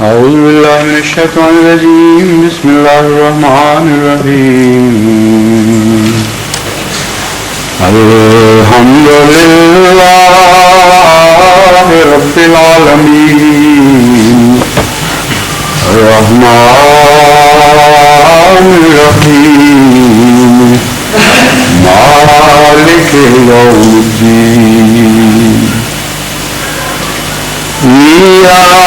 أعوذ بالله من الشيطان الرجيم بسم الله الرحمن الرحيم الحمد لله رب العالمين الرحمن الرحيم مالك يوم الدين إياك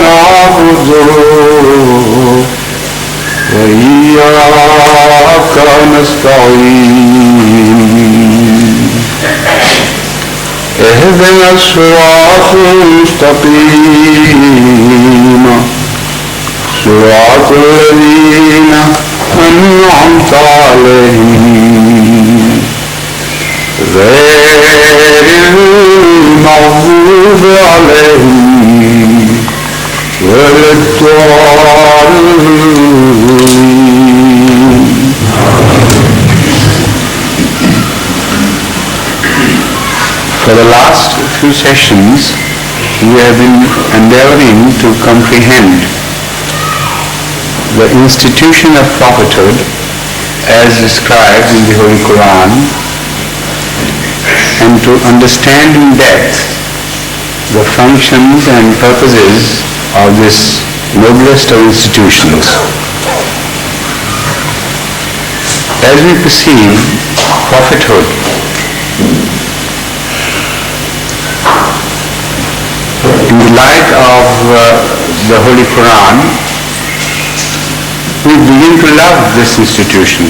نعبد وإياك نستعين اهدنا الصراط المستقيم صراط الذين أنعمت عليهم غير المغضوب عليهم ولا الضالين. For the last few sessions, we have been endeavoring to comprehend the institution of prophethood as described in the Holy Quran, and to understand in depth the functions and purposes of this noblest of institutions. As we perceive prophethood in the light of the Holy Quran, we begin to love this institution.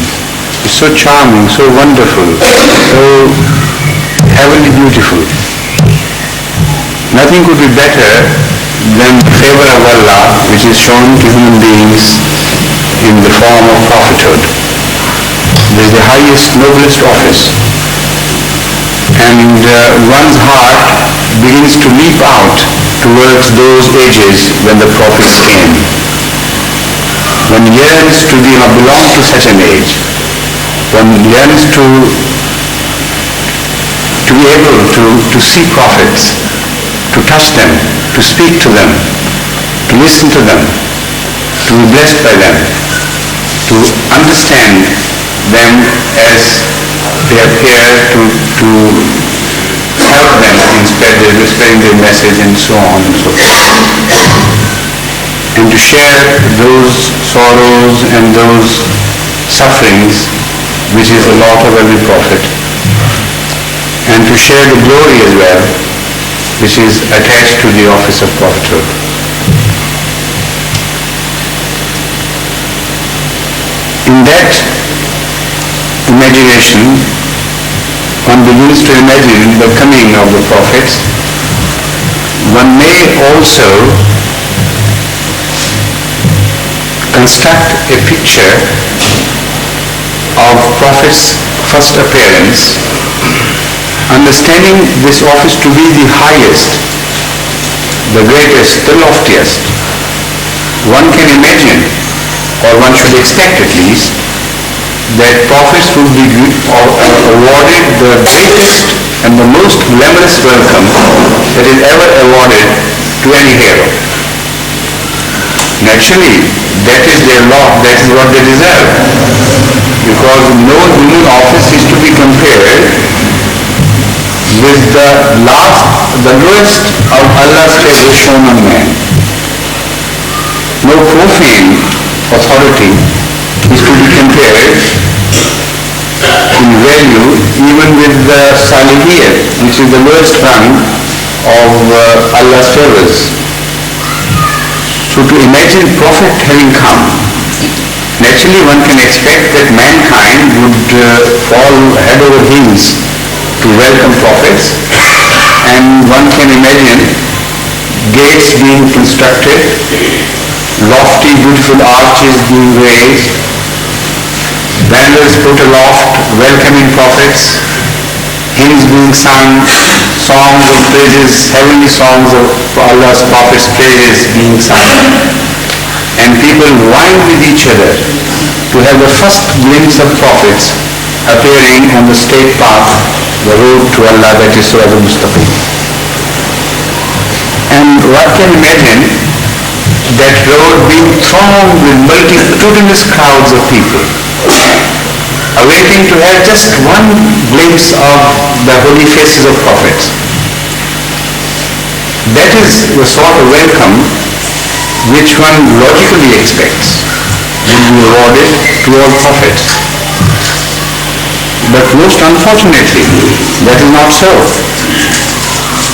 It's so charming, so wonderful, so heavenly beautiful. Nothing could be better than the favor of Allah which is shown to human beings in the form of prophethood. This is the highest, noblest office. And one's heart begins to leap out towards those ages when the prophets came. One yearns to belong to such an age. One yearns to be able to see prophets, to touch them, to speak to them, to listen to them, to be blessed by them, to understand them as they appear, to help them in spreading their message and so on and so forth, and to share those sorrows and those sufferings which is the lot of every prophet, and to share the glory as well which is attached to the office of prophethood. In that imagination, one begins to imagine the coming of the prophets. One may also construct a picture of prophets' first appearance, understanding this office to be the highest, the greatest, the loftiest. One can imagine, or one should expect at least, that prophets would be awarded the greatest and the most glamorous welcome that is ever awarded to any hero. Naturally, that is their lot, that is what they deserve, because no human office is to be compared with the lowest of Allah's favor shown on man. No profane authority is to be compared in value even with the Salihiyat, which is the lowest rung of Allah's favors. So to imagine Prophet having come, naturally one can expect that mankind would fall head over heels to welcome prophets, and one can imagine gates being constructed, lofty, beautiful arches being raised, banners put aloft welcoming prophets, hymns being sung, songs of praises, heavenly songs of Allah's prophets' praises being sung, and people vying with each other to have the first glimpse of prophets appearing on the straight path, the road to Allah, that is Sirat al-Mustaqim. And one can imagine that road being thronged with multitudinous crowds of people, awaiting to have just one glimpse of the holy faces of prophets. That is the sort of welcome which one logically expects will be awarded to all prophets. But most unfortunately, that is not so.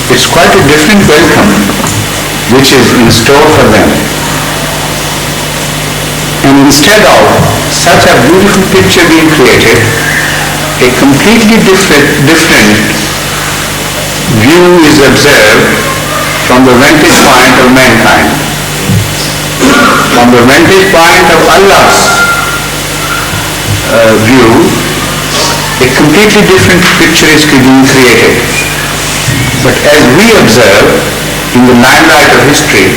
It's quite a different welcome which is in store for them. And instead of such a beautiful picture being created, a completely different view is observed from the vantage point of mankind. From the vantage point of Allah's view, a completely different picture is being created. But as we observe in the limelight of history,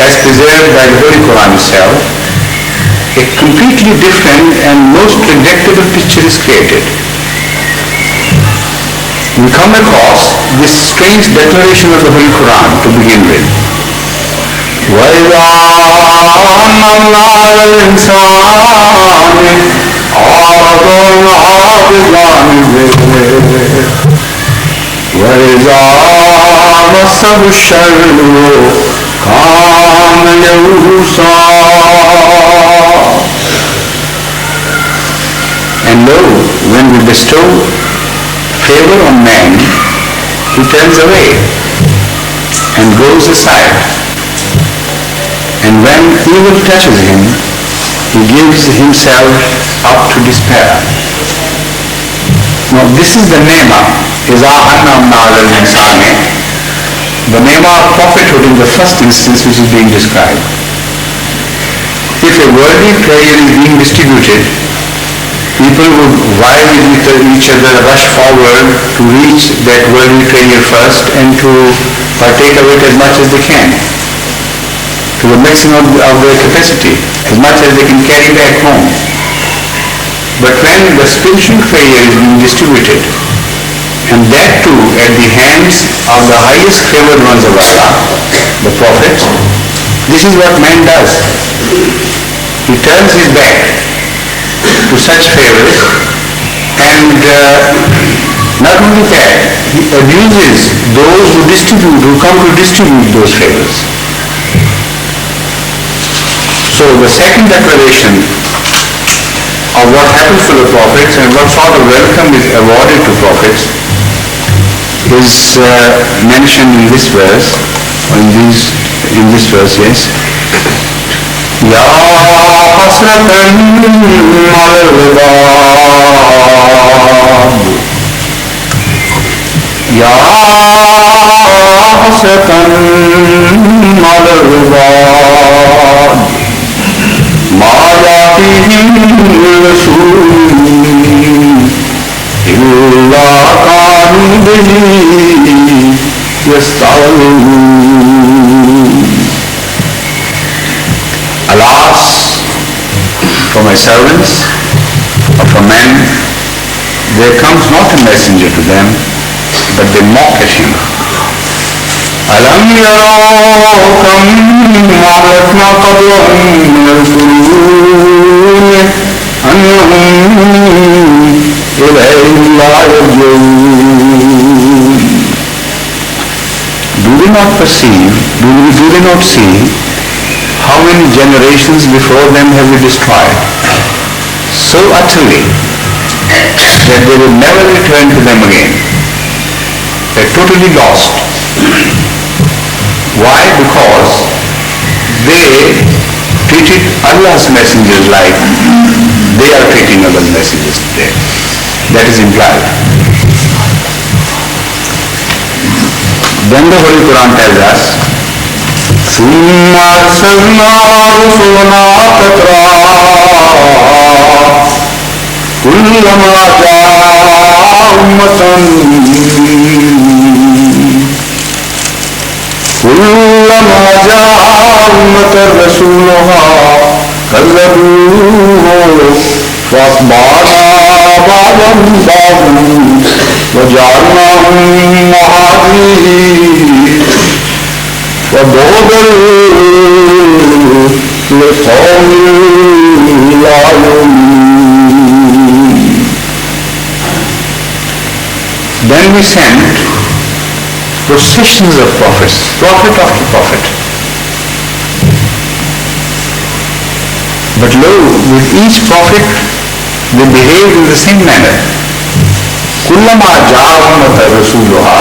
as preserved by the Holy Quran itself, a completely different and most regrettable picture is created. We come across this strange declaration of the Holy Quran to begin with. وَإِذَا أَنْعَمْنَا عَلَى الْإِنسَانِ أَعْرَضَ وَنَأَىٰ بِجَانِبِهِ وَإِذَا مَسَّهُ الشَّرُّ كَانَ يَئُوسًا. And lo, when we bestow favor on man, he turns away and goes aside. And when evil touches him, he gives himself up to despair. Now this is the nema, إِذَا أَنْعَمْنَا عَلَى الْإِنسَانِ, the nema of prophethood in the first instance which is being described. If a worldly treasure is being distributed, people would vie with each other, rush forward to reach that worldly treasure first and to partake of it as much as they can, to the maximum of their capacity, as much as they can carry back home. But when the spiritual treasure is being distributed, and that too at the hands of the highest favored ones of Allah, the prophets, this is what man does. He turns his back to such favors, and not only that, he abuses those who come to distribute those favors. So the second declaration of what happens to the prophets and what sort of welcome is awarded to prophets is mentioned in this verse, or in this verse, yes. يا حسرة على العباد يا حسرة على العباد ما يأتيهم من رسول إلا كانوا به يستعجلون. Alas, for my servants, or for men, there comes not a messenger to them, but they mock at him. أَلَمْ يَرَوْا كَمْ أَهْلَكْنَا قَبْلَهُمْ مِنَ الْقُرُونِ أَنَّهُمْ إِلَيْهِمْ لَا يَرْجِعُونَ. Do they not perceive, do they not see how many generations before them have we destroyed so utterly that they will never return to them again? They're totally lost. Why? Because they treated Allah's messengers like they are treating Allah's messengers today. That is implied. Then the Holy Quran tells us, ثُمَّ أَرْسَلْنَا رُسُلَنَا تَتْرَىٰ كُلَّمَا جَاءَ أُمَّةً رَسُولُهَا كَذَّبُوهُ فَأَتْبَعْنَا بَعْضَهُمْ بَعْضًا وَجَعَلْنَاهُمْ أَحَادِيثَ وَبُعْدًا لِقَوْمٍ لَا يُؤْمِنُونَ. Then we sent processions of prophets, prophet after prophet. But lo, with each prophet they behaved in the same manner. كُلَّمَا جَاءَهُمْ رَسُولُهَا.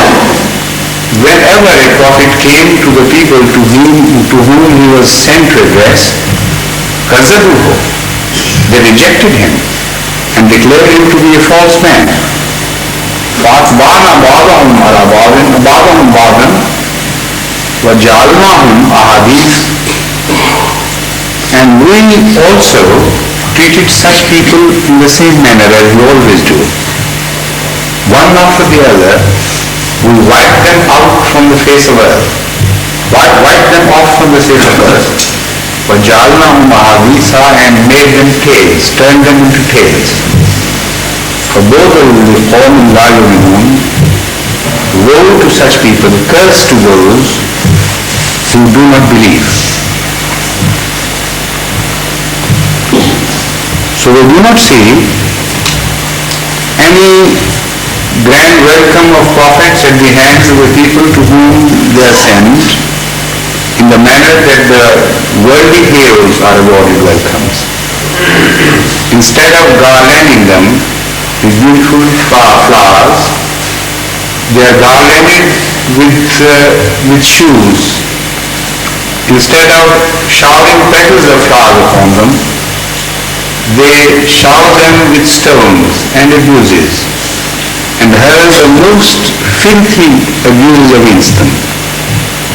Whenever a prophet came to the people to whom he was sent to address, كَذَّبُوهُ. They rejected him and declared him to be a false man. فَأَتْبَعْنَا بَعْضَهُمْ عَلَى بَعْضَهُمْ بَعْضًا وَجَعَلْنَاهُمْ أَحَادِيثَ. And we also treated such people in the same manner as we always do. One after the other, we wipe them out from the face of earth. Wipe them off from the face of earth. وَجَعَلْنَاهُمْ أَحَادِيثَ, and made them tales, turned them into tales. فَبُعْدًا لِقَوْمٍ لَا يُؤْمِنُونَ. Woe to such people, curse to those who do not believe. So we do not see any grand welcome of prophets at the hands of the people to whom they are sent in the manner that the worldly heroes are awarded welcomes. Instead of garlanding them with beautiful flowers, they are garlanded with shoes. Instead of showering petals of flowers upon them, they shower them with stones and abuses, and hurl the most filthy abuses against them,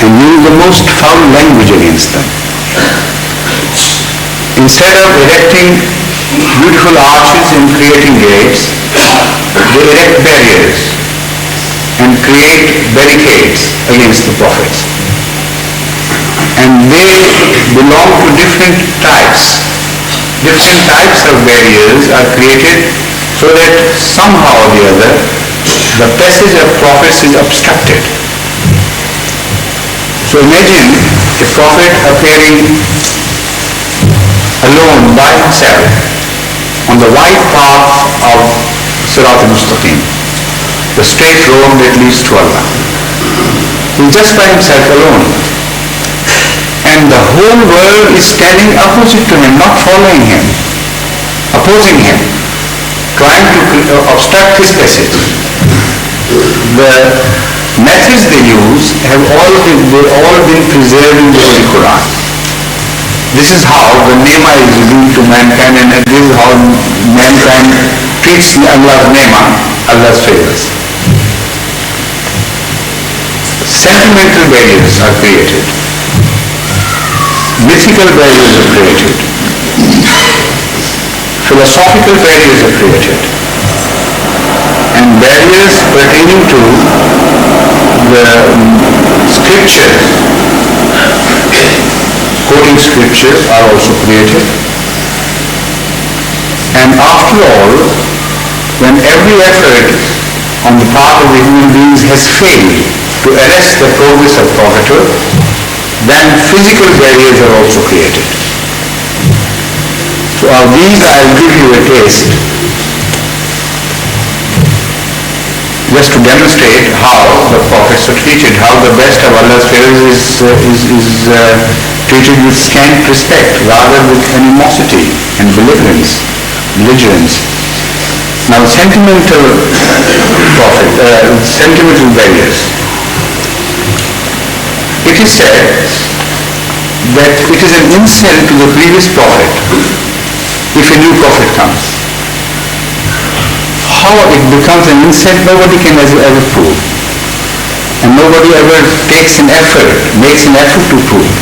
and use the most foul language against them. Instead of erecting beautiful arches and creating gates, they erect barriers and create barricades against the prophets. And they belong to different types. Different types of barriers are created so that somehow or the other the passage of prophets is obstructed. So imagine a prophet appearing alone by himself on the wide path of Sirat al-Mustaqim, the straight road that leads to Allah. He's just by himself alone. And the whole world is standing opposite to him, not following him, opposing him, trying to obstruct his passage. The methods they use have all been preserved in the Holy Quran. This is how the Nema is revealed to mankind, and this is how mankind treats Allah's Nema, Allah's favors. Sentimental barriers are created. Mythical barriers are created. Philosophical barriers are created. And barriers pertaining to the scriptures, quoting scriptures, are also created. And after all, when every effort on the part of the human beings has failed to arrest the progress of prophethood, then physical barriers are also created. So of these I'll give you a taste, just to demonstrate how the prophets are treated, how the best of Allah's favors is treated with scant respect, rather with animosity and belligerence. Now sentimental barriers. It is said that it is an insult to the previous prophet if a new prophet comes. How it becomes an insult, nobody can ever prove. And nobody ever makes an effort to prove.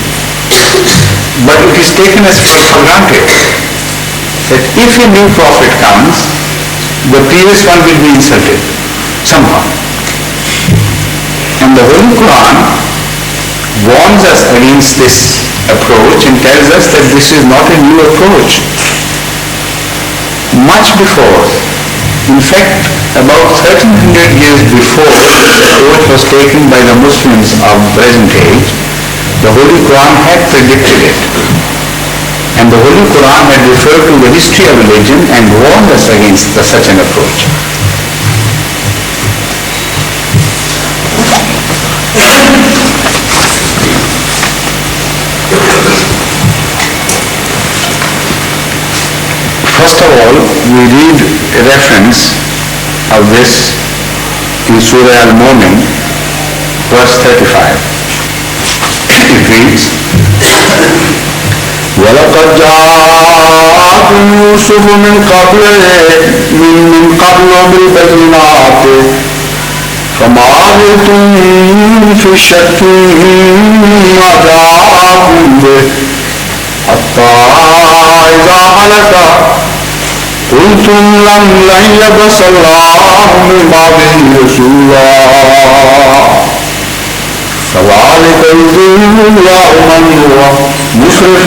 But it is taken as for granted that if a new prophet comes, the previous one will be insulted somehow. And the Holy Quran warns us against this approach and tells us that this is not a new approach. Much before, in fact about 1300 years before the approach was taken by the Muslims of present age, The Holy Quran had predicted it. And the Holy Quran had referred to the history of religion and warned us against such an approach. First of all, we read a reference of this in Surah Al-Mu'min, verse 35. It reads, وَلَقَدْ جَاءَكُمْ يُوسُفُ مِنْ قَبْلُ بِالْبَيِّنَاتِ فَمَا زِلْتُمْ فِي شَكٍّ مِّمَّا جَاءَكُمْ بِهِ حَتَّى إِذَا هَلَكَ قُلْتُمْ لَنْ يَبْعَثَ اللَّهُ مِنْ بَعْدِهِ رَسُولًا كَذَلِكَ يُضِلُّ اللَّهُ مَنْ هُوَ مُسْرِفٌ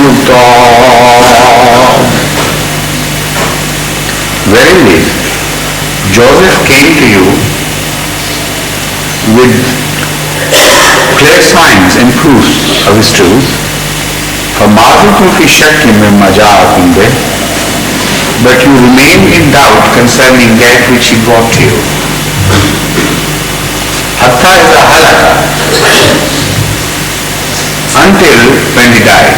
مُرْتَابٌ. Verily, Joseph came to you with clear signs and proofs of his truth. فَمَا زِلْتُمْ فِي شَكٍّ مِّمَّا جَاءَكُمْ بِهِ, but you remain in doubt concerning that which he brought to you. حَتَّى إِذَا هَلَكَ, until when he died.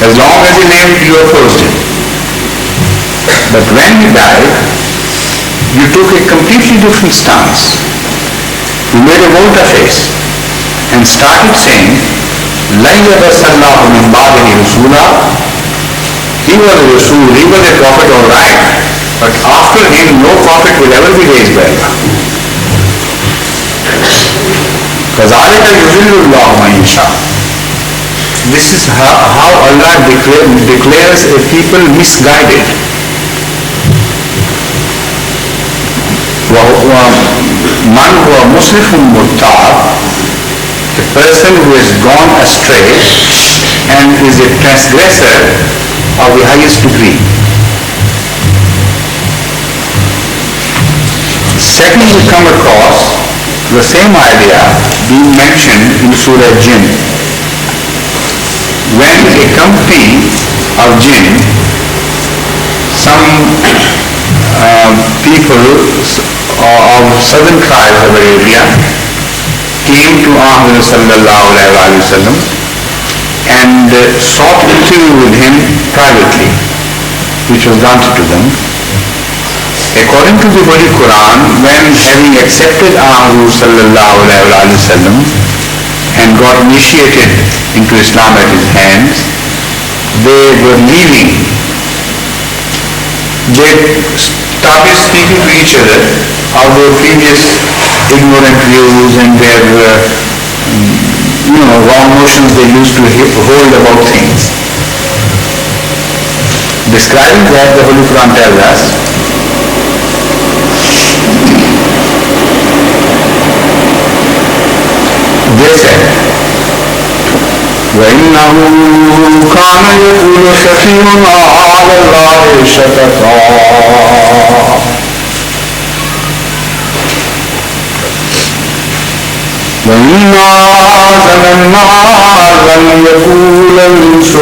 As long as he lived, you opposed him. But when he died, you took a completely different stance. You made a volte-face and started saying, لَنْ يَبْعَثَ اللَّهُ مِنْ بَعْدِهِ رَسُولًا. He was a Rasul, he was a prophet, all right, but after him no prophet will ever be raised by Allah. كَذَلِكَ يُضِلُّ اللَّهُ مَن يَشَاءُ. This is how Allah declares a people misguided. مَنْ هُوَ مُسْرِفٌ مُرْتَابٌ, a person who has gone astray and is a transgressor of the highest degree. Second, we come across the same idea being mentioned in Surah Jinn, when a company of jinn, some people of southern tribes of Arabia, came to Muhammad sallallahu alaihi wasallam and sought interview with him privately, which was granted to them. According to the Holy Quran, when having accepted Muhammad sallallahu alaihi wasallam and got initiated into Islam at his hands, they were leaving. They started speaking to each other of their previous ignorant views and their wrong notions they used to hold about things. Describing that, the Holy Quran tells us, they said, وَإِنَّهُ كَانَ يَقُولُ سَفِيهُنَا عَلَى اللَّهِ شَطَطًا. وَإِنَّا ظَنَنَّا لَنْ يَقُولَ الْإِنسُ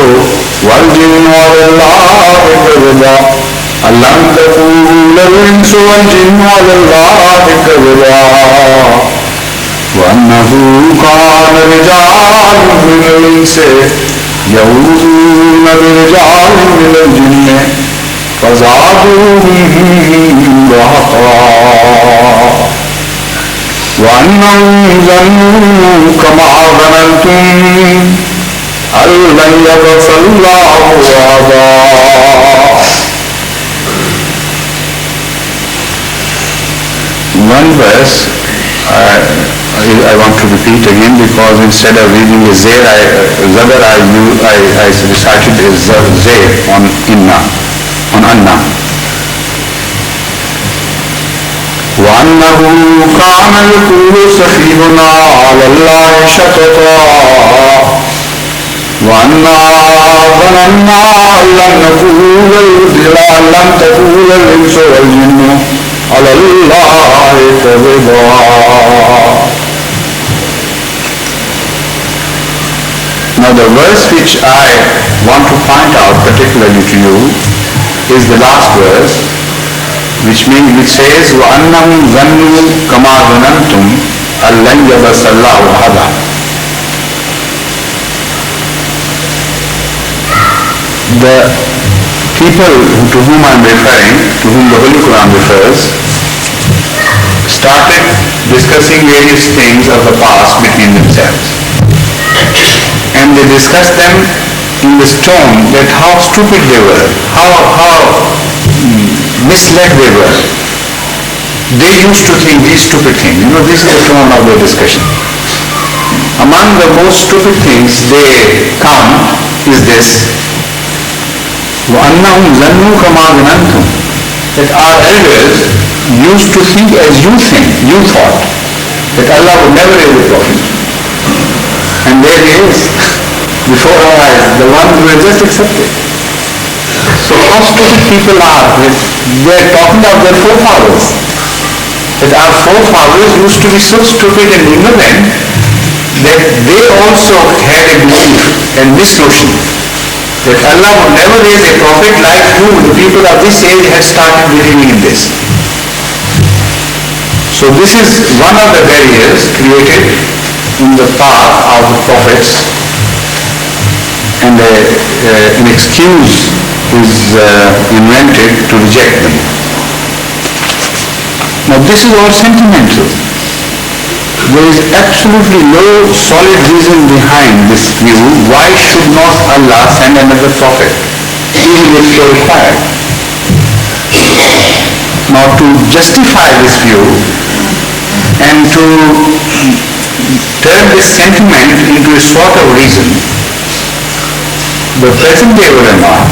وَالْجِنُّ عَلَى اللَّهِ كَذِبًا أَلَمْ تَقُولَ الْإِنسُ وَالْجِنُّ عَلَى اللَّهِ كَذِبًا وَأَنَّهُ كَانَ رِجَالٌ مِّنَ الْإِنسِ يَعُوذُونَ بِرِجَالٍ مِّنَ الْجِنِّ فَزَادُوهُمْ رَهَقًا وَأَنَّهُمْ ظَنُّوا كَمَا ظَنَنتُمْ أَن لَّن يَبْعَثَ اللَّهُ أَحَدًا. One verse I want to repeat again, because instead of reading a Zair, I recited a Zair on Inna, on Anna. وَأَنَّهُ كَانَ يَقُولُ سَفِيهُنَا عَلَى اللَّهِ شَطَطًا وَأَنَّا ظَنَنَّا لَن تَقُولَ الْإِنسُ وَالْجِنُّ عَلَى اللَّهِ كَذِبًا. which I want to point out particularly to you is the last verse, which says, وَأَنَّهُمْ ظَنُّوا كَمَا ظَنَنْتُمْ أَنْ لَنْ يَبْعَثَ اللَّهُ أَحَدًا. The people to whom I am referring, to whom the Holy Quran refers, started discussing various things of the past between themselves. And they discussed them in this tone that how stupid they were, how misled they were. They used to think these stupid things. This is the tone of their discussion. Among the most stupid things they count is this: وَأَنَّهُمْ ظَنُّوا كَمَا ظَنَنْتُمْ, that our elders used to think as you thought, that Allah would never raise a prophet. And there he is, before our eyes, the one who has just accepted. So how stupid people are, that they are talking of their forefathers, that our forefathers used to be so stupid and ignorant that they also had a belief and misnotion that Allah would never raise a prophet like you, the people of this age have started believing in this. So this is one of the barriers created in the path of the prophets, and an excuse is invented to reject them. Now this is all sentimental. There is absolutely no solid reason behind this view. Why should not Allah send another prophet, even if so required? Now to justify this view and to turn this sentiment into a sort of reason, the present day ulama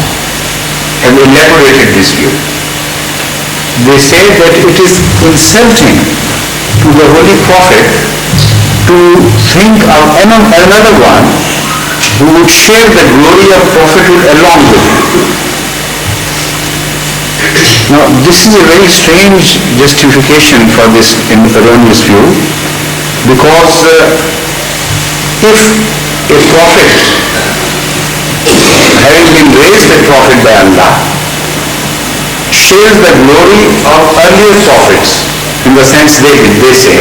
have elaborated this view. They say that it is insulting to the Holy Prophet to think of another one who would share the glory of prophethood along with him. Now this is a very strange justification for this erroneous view, because if a prophet, having been raised a prophet by Allah, shares the glory of earlier prophets, in the sense they say,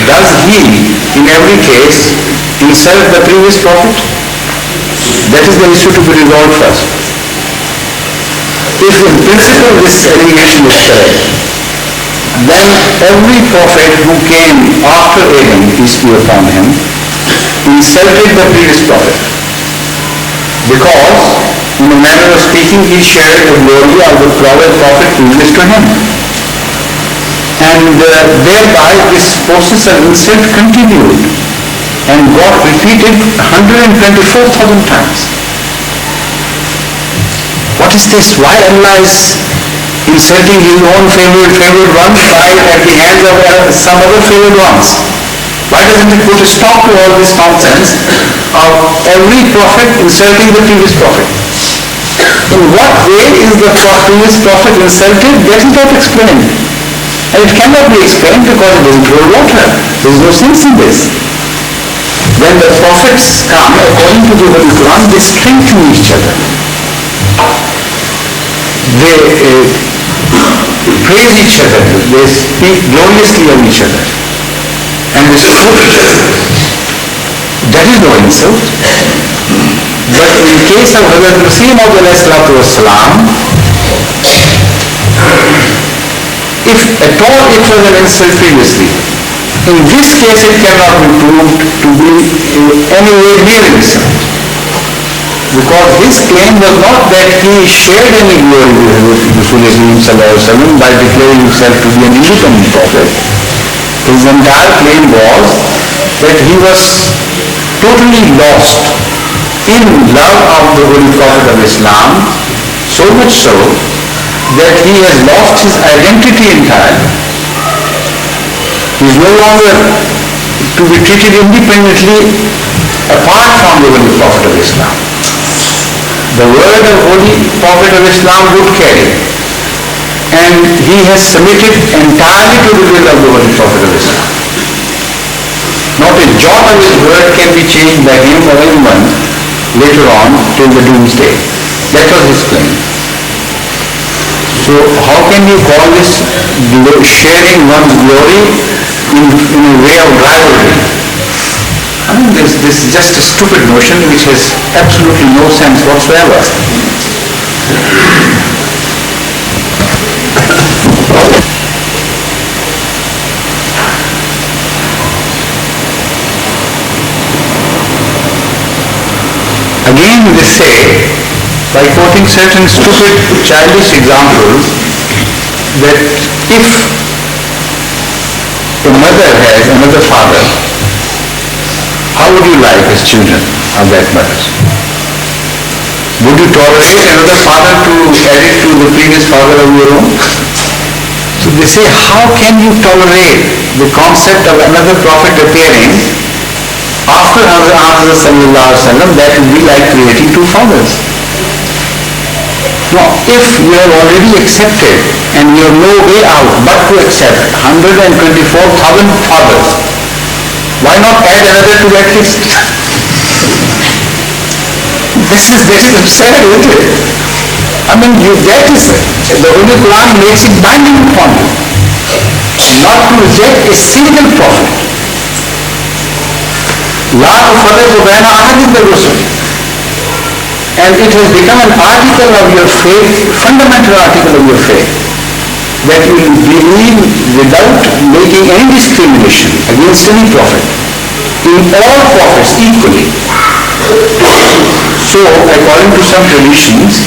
does he in every case insult the previous prophet? That is the issue to be resolved first. If in principle this allegation is correct, then every prophet who came after Adam, peace be upon him, insulted the previous prophet, because in a manner of speaking he shared the glory of the prophet previous to him, and thereby this process of insult continued and got repeated 124,000 times. What is this? Why Allah is insulting his own favored ones by at the hands of some other favored ones? Why doesn't it put a stop to all this nonsense of every prophet insulting the previous prophet? In what way is the previous prophet insulted? That is not explained. And it cannot be explained because it doesn't hold water. There is no sense in this. When the prophets come, according to the Holy Quran, they strengthen each other. They praise each other. They speak gloriously of each other. And this that is no insult. But in case of Hazrat Masih Maud alayhi salatu wasalam, if at all it was an insult previously, in this case it cannot be proved to be in any way near insult. Because his claim was not that he shared any glory with Rasulullah by declaring himself to be an independent prophet. His entire claim was that he was totally lost in love of the Holy Prophet of Islam, so much so that he has lost his identity entirely. He is no longer to be treated independently apart from the Holy Prophet of Islam. The word of Holy Prophet of Islam would carry, and he has submitted entirely to the will of the Holy Prophet of Islam. Not a jot of his word can be changed by him or anyone later on till the doomsday. That was his claim. So how can you call this sharing one's glory in a way of rivalry? I mean, this is just a stupid notion which has absolutely no sense whatsoever. Again they say, by quoting certain stupid, childish examples, that if a mother has another father, how would you like as children of that mother? Would you tolerate another father to add it to the previous father of your own? So they say, how can you tolerate the concept of another prophet appearing after Hazrat Sallallahu Alaihi Wasallam? That would be like creating two fathers. Now, if you have already accepted and you have no way out but to accept 124,000 fathers, why not add another to that list? This is absurd, isn't it? I mean, that is, the Holy Quran makes it binding upon you not to reject a single prophet. La tufarriqu baina ahadin min rusul. And it has become an article of your faith, fundamental article of your faith, that you will believe without making any discrimination against any prophet, in all prophets equally. So, according to some traditions,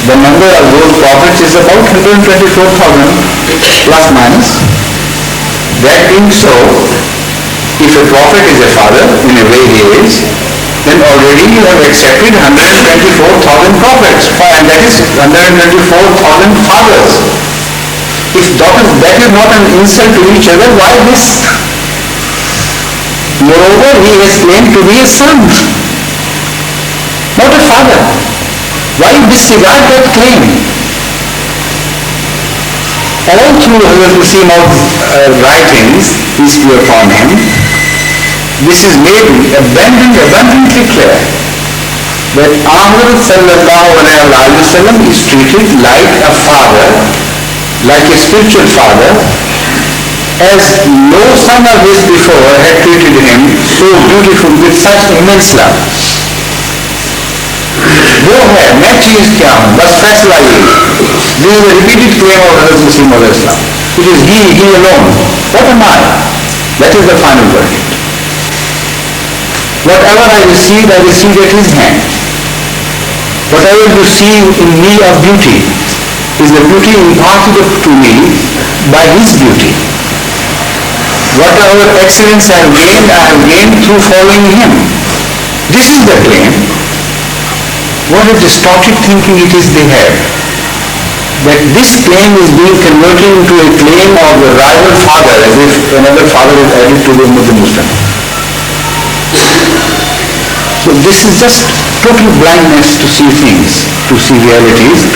the number of those prophets is about 124,000 plus minus. That being so, if a prophet is a father, in a way he is, then already you have accepted 124,000 prophets, and that is 124,000 fathers. If that is not an insult to each other, why this? Moreover, he has claimed to be a son, not a father. Why disregard that claim? All through Hazrat Masih Maud's writings, peace be upon him, this is made abundantly clear that Ahmad Sallallahu Alaihi Wasallam is treated like a father, like a spiritual father, as no son of his before had treated him so beautiful with such immense love. वो है, मैं चीज क्या हूँ, बस फैसला ये. This is a repeated claim of Hazrat Masih Maud Islam. It is he alone. What am I? That is the final verdict. Whatever I received at his hand. Whatever you see in me of beauty is the beauty imparted to me by his beauty. Whatever excellence I have gained through following him. This is the claim. What a distorted thinking it is they have. That this claim is being converted into a claim of the rival father, as if another father is added to the Muslim. So this is just total blindness to see things, to see realities.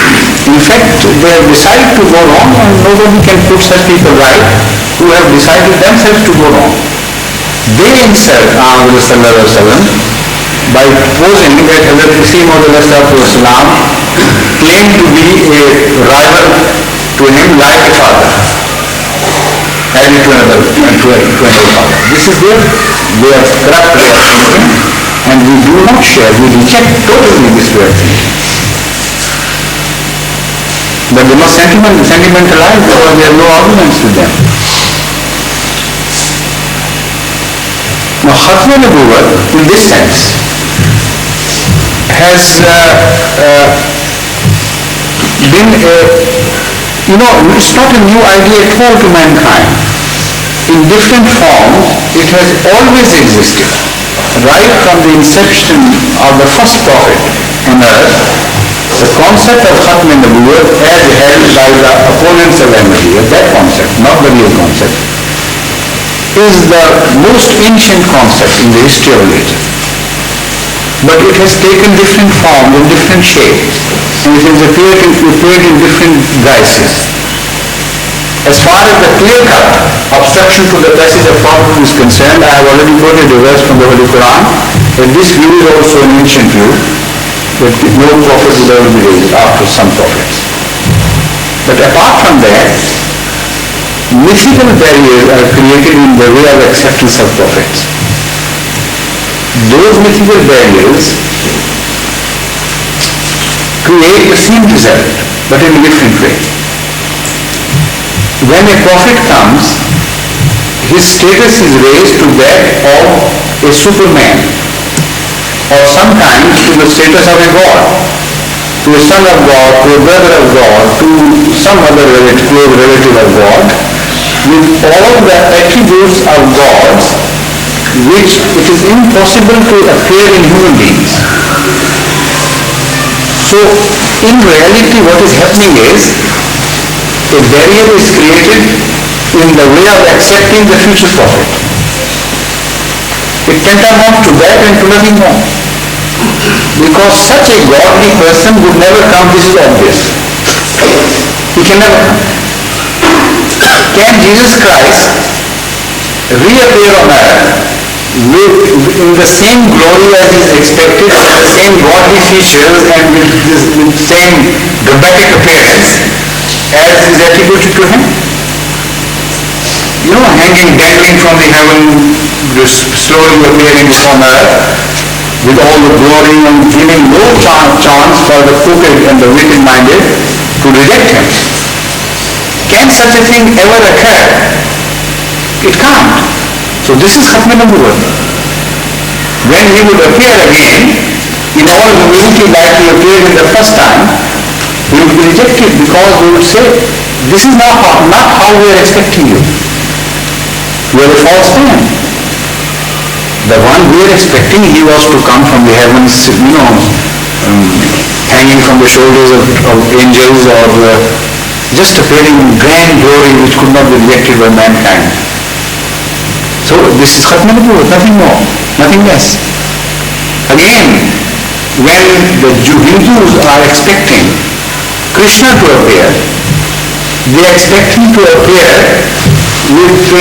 In fact, they have decided to go wrong, and nobody can put such people right who have decided themselves to go wrong. They insult Ahmad Sallallahu Alaihi Wasallam by posing that Hazrat Masih Maud Islam claimed to be a rival to him like a father, added to another father. This is their corrupt way of thinking, and we do not share, we reject totally this way of thinking. But they must sentimentalize because there are no arguments with them. Now, Khatm al-Nubuwwat, in this sense, has been it's not a new idea at all to mankind. In different forms, it has always existed. Right from the inception of the first prophet on earth, the concept of Khatm al-Nubuwwat as held by the opponents of Ahmadiyya, that concept, not the real concept, is the most ancient concept in the history of religion. But it has taken different forms and different shapes, and it has appeared in different guises. As far as the clear-cut obstruction to the passage of prophet is concerned, I have already quoted a verse from the Holy Quran, that this view is also an ancient view, that no prophet will ever be raised after some prophets. But apart from that, mythical barriers are created in the way of acceptance of prophets. Those mythical barriers create the same result, but in a different way. When a prophet comes, his status is raised to that of a superman, or sometimes to the status of a god, to a son of God, to a brother of God, to some other close relative of God, with all the attributes of gods which it is impossible to appear in human beings. So, in reality what is happening is, a barrier is created in the way of accepting the future prophet. It tantamounts to that and to nothing more. Because such a godly person would never come, this is obvious. He can never come. Can Jesus Christ reappear on earth in the same glory as is expected, with the same godly features and with the same dramatic appearance as is attributed to him? You know, hanging, dangling from the heaven, just slowly appearing on earth with all the glory and giving no chance for the crooked and the wicked-minded to reject him. Can such a thing ever occur? It can't. So this is Khatm an-Nubuwwah. When he would appear again, in all humility like he appeared in the first time, we would be rejected because we would say, this is not how we are expecting you. You are a false man. The one we are expecting, he was to come from the heavens, hanging from the shoulders of angels, or just appearing in grand glory which could not be rejected by mankind. So this is Khatm an-Nubuwwah, nothing more, nothing less. Again, when the Hindus are expecting Krishna to appear, they expect him to appear with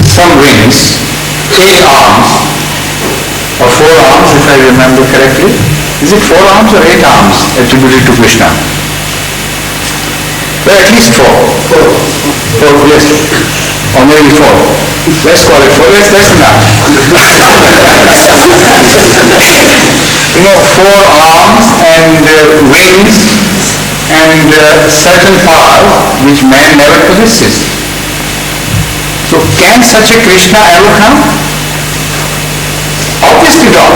some wings, 8 arms, or 4 arms if I remember correctly. Is it 4 arms or 8 arms attributed to Krishna? Well, at least 4. 4, yes. Or maybe 4. Let's call it 4. That's enough. 4 arms and wings and certain power which man never possesses. So can such a Krishna ever come? Obviously not.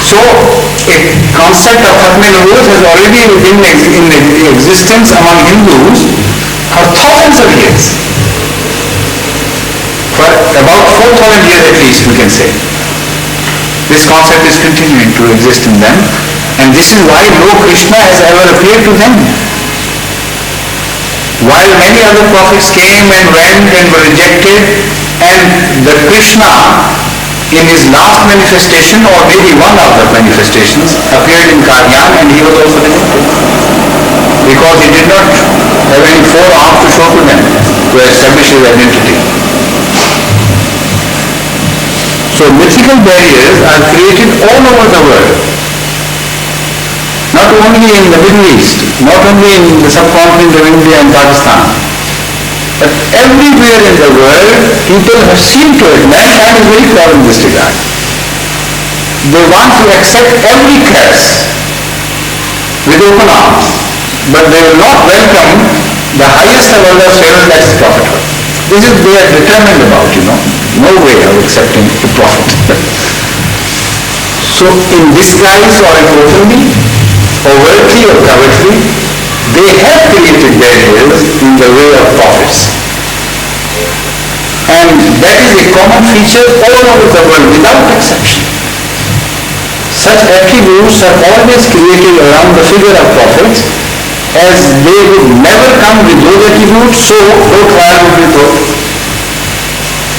So a concept of Khatm an-Nubuwwah has already been in existence among Hindus for thousands of years. For about 4,000 years at least, we can say. This concept is continuing to exist in them, and this is why no Krishna has ever appeared to them. While many other prophets came and went and were rejected, and the Krishna in his last manifestation, or maybe one of the manifestations, appeared in Kalyan, and he was also rejected. Because he did not have any 4 arms to show to them to establish his identity. So mythical barriers are created all over the world. Not only in the Middle East, not only in the subcontinent of India and Pakistan, but everywhere in the world, people have seen to it. Mankind is very clever in this regard. They want to accept every curse with open arms, but they will not welcome the highest of all the favor, that is prophethood. This is they are determined about, no way of accepting the prophet. So in disguise or openly, overtly or covertly, they have created barriers in the way of prophets. And that is a common feature all over the world without exception. Such attributes are always created around the figure of prophets, as they would never come with those attributes, so no trial would be put.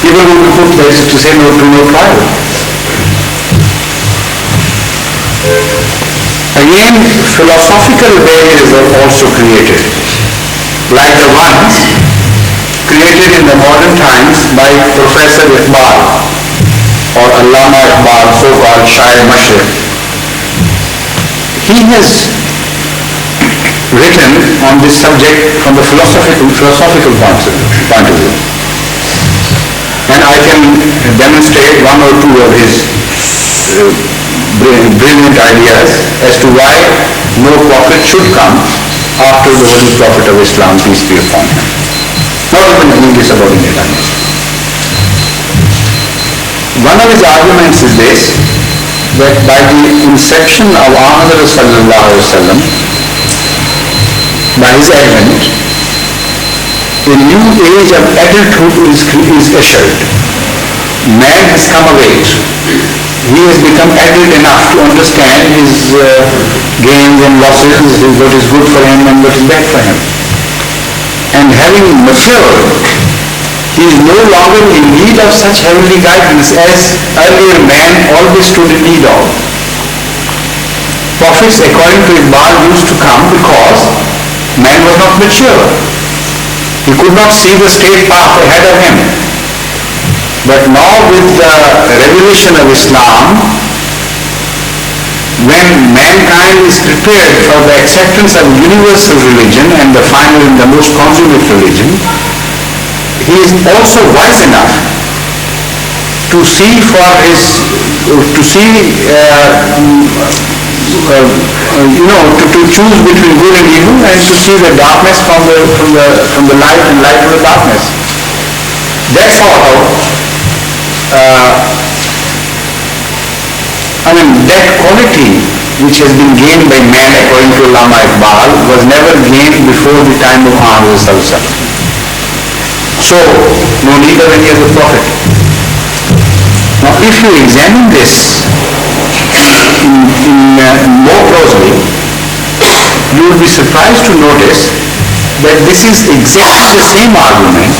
People would be put, that is to say, no trial. Again, philosophical barriers are also created. like the ones created in the modern times by Professor Iqbal or Allama Iqbal, so-called Shair Mashriq. He has written on this subject from the philosophical point of view. And I can demonstrate one or two of his brilliant ideas as to why no prophet should come after the Holy Prophet of Islam, peace be upon him. Not even in this subordinate language. One of his arguments is this, that by the inception of Ahmad sallallahu alaihi wasallam, by his advent, a new age of adulthood is ushered. Man has come of age. He has become adult enough to understand his gains and losses, what is good for him and what is bad for him. And having matured, he is no longer in need of such heavenly guidance as earlier man always stood in need of. Prophets, according to Iqbal, used to come because man was not mature. He could not see the straight path ahead of him. But now with the revelation of Islam, when mankind is prepared for the acceptance of universal religion and the final and the most consummate religion, he is also wise enough to see to choose between good and evil, and to see the darkness from the light and light from the darkness. That sort of that quality which has been gained by man according to Allama Iqbal was never gained before the time of Muhammad sallallahu alaihi wasallam. So, no need of any other prophet. Now, if you examine this more closely, you will be surprised to notice that this is exactly the same argument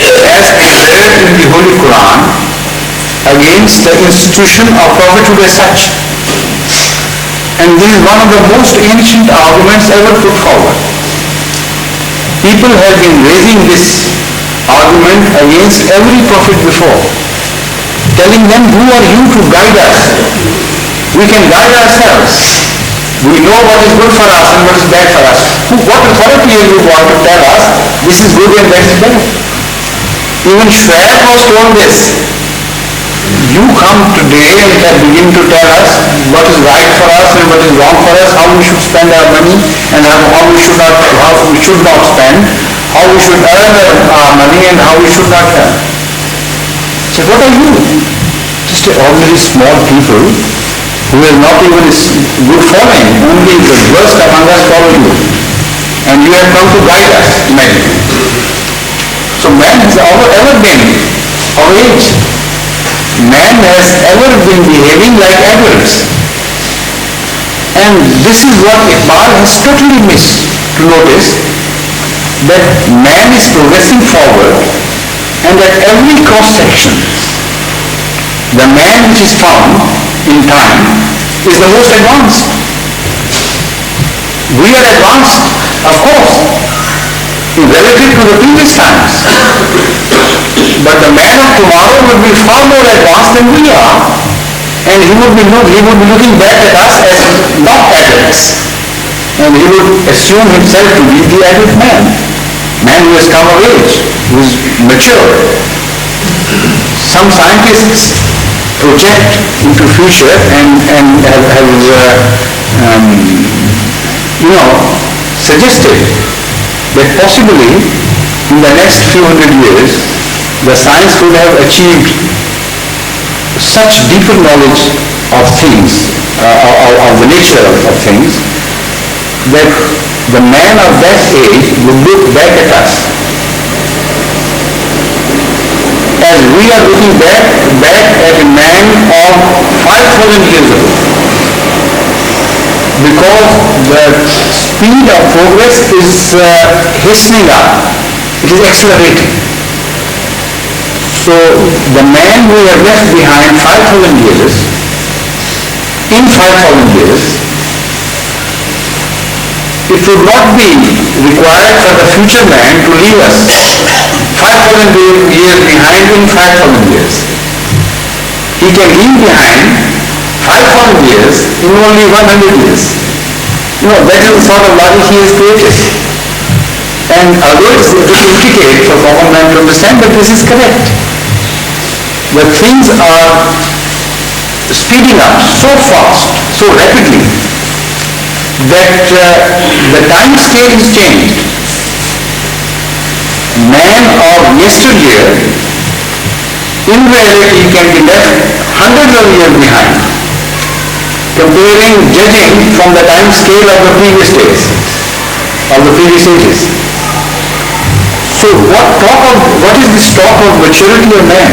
as declared in the Holy Quran against the institution of prophethood as such. And this is one of the most ancient arguments ever put forward. People have been raising this argument against every prophet before, telling them, who are you to guide us? We can guide ourselves. We know what is good for us and what is bad for us. What authority have you got to tell us this is good and that is bad? Even Shuaib was told this. You come today and begin to tell us what is right for us and what is wrong for us, how we should spend our money and how we should not spend, how we should earn our money and how we should not earn. So what are you? Just ordinary small people who have not even a good following, only the worst among us follow you. And you have come to guide us, imagine. So man has ever been of age. Man has ever been behaving like adults. And this is what Iqbal has totally missed to notice, that man is progressing forward and at every cross-section, the man which is found in time is the most advanced. We are advanced, of course, relative to the previous times. But the man of tomorrow will be far more advanced than we are, and he would be looking back at us as not adults, and he would assume himself to be the adult man who has come of age, who is mature. Some scientists project into future and have suggested that possibly in the next few hundred years the science could have achieved such deeper knowledge of things, of the nature of things, that the man of that age would look back at us as we are looking back at a man of 5,000 years ago. Because the speed of progress is hastening up, it is accelerating. So the man who has left behind 5,000 years, in 5,000 years, it would not be required for the future man to leave us 5,000 years behind in 5,000 years. He can leave behind 5,000 years in only 100 years. That is the sort of logic he has created. And although it is intricate for common man to understand, but this is correct. The things are speeding up so fast, so rapidly, that the time scale is changed. Man of yesteryear in reality can be left hundreds of years behind, judging from the time scale of the previous days, of the previous ages. So what is this talk of maturity of man?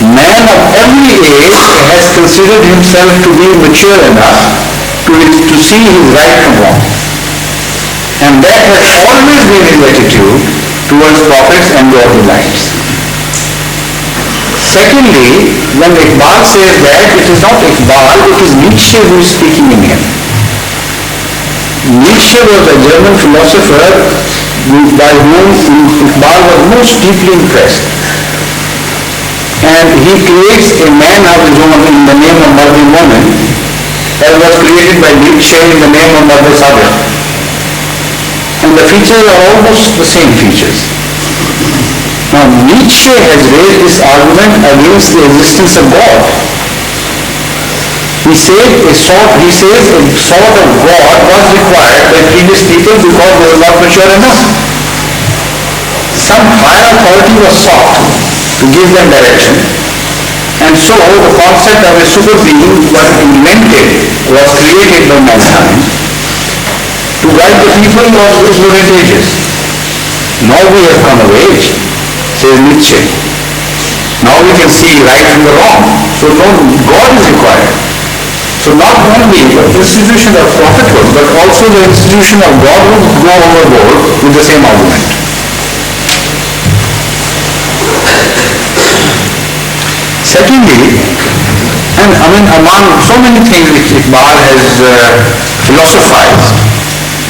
Man of every age has considered himself to be mature enough to see his right from wrong. And that has always been his attitude towards prophets and godly lights. Secondly, when Iqbal says that, it is not Iqbal, it is Nietzsche who is speaking in him. Nietzsche was a German philosopher by whom Iqbal was most deeply impressed. And he creates a man of his own in the name of Mother Woman, as was created by Nietzsche in the name of Mother Sabra. And the features are almost the same features. Now Nietzsche has raised this argument against the existence of God. He says a sort of God was required by previous people because they were not mature enough. Some higher authority was sought to give them direction, and so the concept of a super being was created by mankind to guide the people of ignorant ages. Now we have come of age, says Nietzsche. Now we can see right from the wrong. So no God is required. So not only the institution of prophethood, but also the institution of Godhood go overboard with the same argument. Secondly, and among so many things which Iqbal has philosophized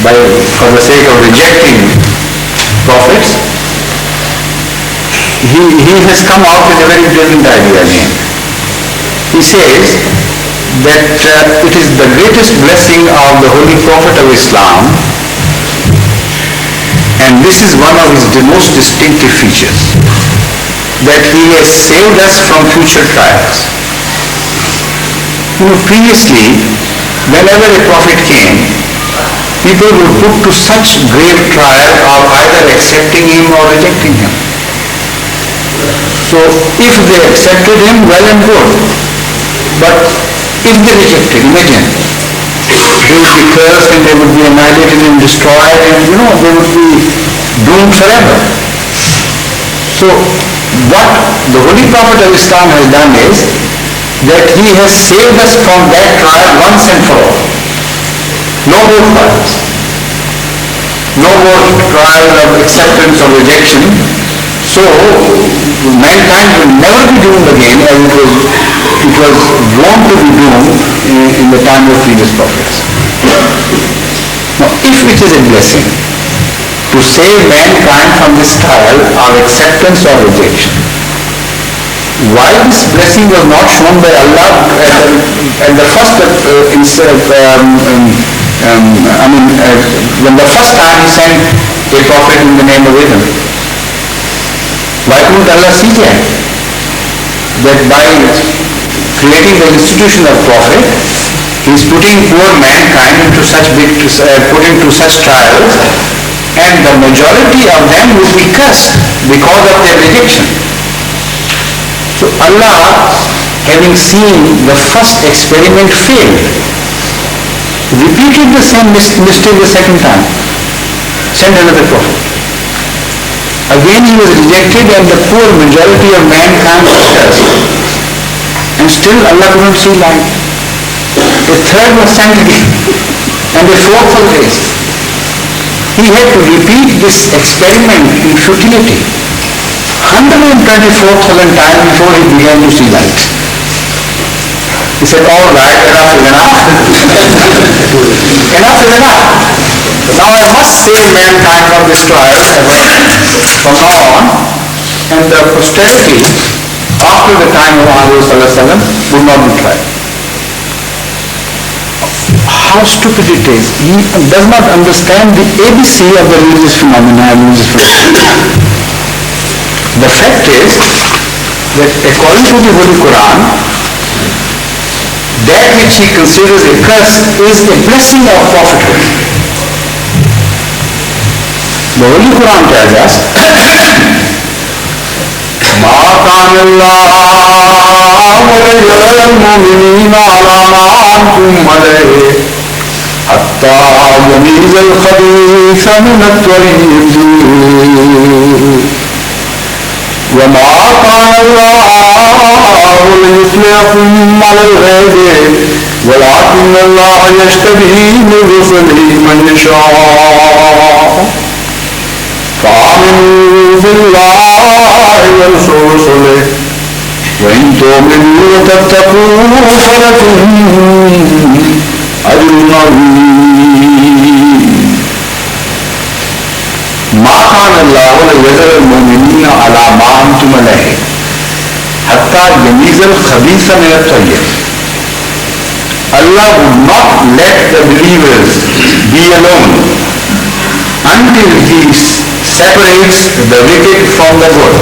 for the sake of rejecting prophets, he has come out with a very brilliant idea again. He says that it is the greatest blessing of the Holy Prophet of Islam, and this is one of his most distinctive features, that he has saved us from future trials. Previously, whenever a prophet came, people would put to such grave trial of either accepting him or rejecting him. So if they accepted him, well and good. But if they rejected, imagine, they would be cursed and they would be annihilated and destroyed, and they would be doomed forever. So what the Holy Prophet of Islam has done is that he has saved us from that trial once and for all. No more trials. No more trial of acceptance or rejection. So mankind will never be doomed again as it was wont to be doomed in the time of previous prophets. Now if it is a blessing to save mankind from this trial of acceptance or rejection, why this blessing was not shown by Allah at the first when the first time he sent a prophet in the name of Adam? Why couldn't Allah see that by creating the institution of prophet, he is putting poor mankind into such trials, and the majority of them will be cursed because of their rejection. So Allah, having seen the first experiment fail, repeated the same mistake the second time, sent another prophet. Again he was rejected and the poor majority of mankind was cursed. And still Allah couldn't see light. A third was sent again, and a fourth was raised. He had to repeat this experiment in futility 124,000 times before he began to see light. He said, all right, enough is enough. enough is enough. Now I must save mankind from this trial from now on, and the posterity after the time of Muhammad would not be tried. How stupid it is. He does not understand the ABC of the religious phenomena. The fact is that according to the Holy Quran, that which he considers a curse is a blessing of prophethood. The Holy Quran tells us, مَا كَانَ اللَّهُ لِيَذَرَ الْمُؤْمِنِينَ عَلَى مَا أَنْتُمْ عَلَيْهِ حَتَّى يَمِيزَ الْخَبِيثَ مِنَ الطَّيِّبِ وَمَا كَانَ اللَّهُ لِيُطْلِعَكُمْ عَلَى الْغَيْبِ وَلَكِنَّ اللَّهَ يَجْتَبِي مِنْ رُسُلِهِ مَنْ يَشَاءُ فآمنوا بالله ورسوله وإن تؤمنوا وتتقوا فلكم أجر عظيم. ما كان الله ليذر المؤمنين على ما أنتم عليه حتى يميز الخبيث من الطيب. Allah would not let the believers be alone until He separates the wicked from the good.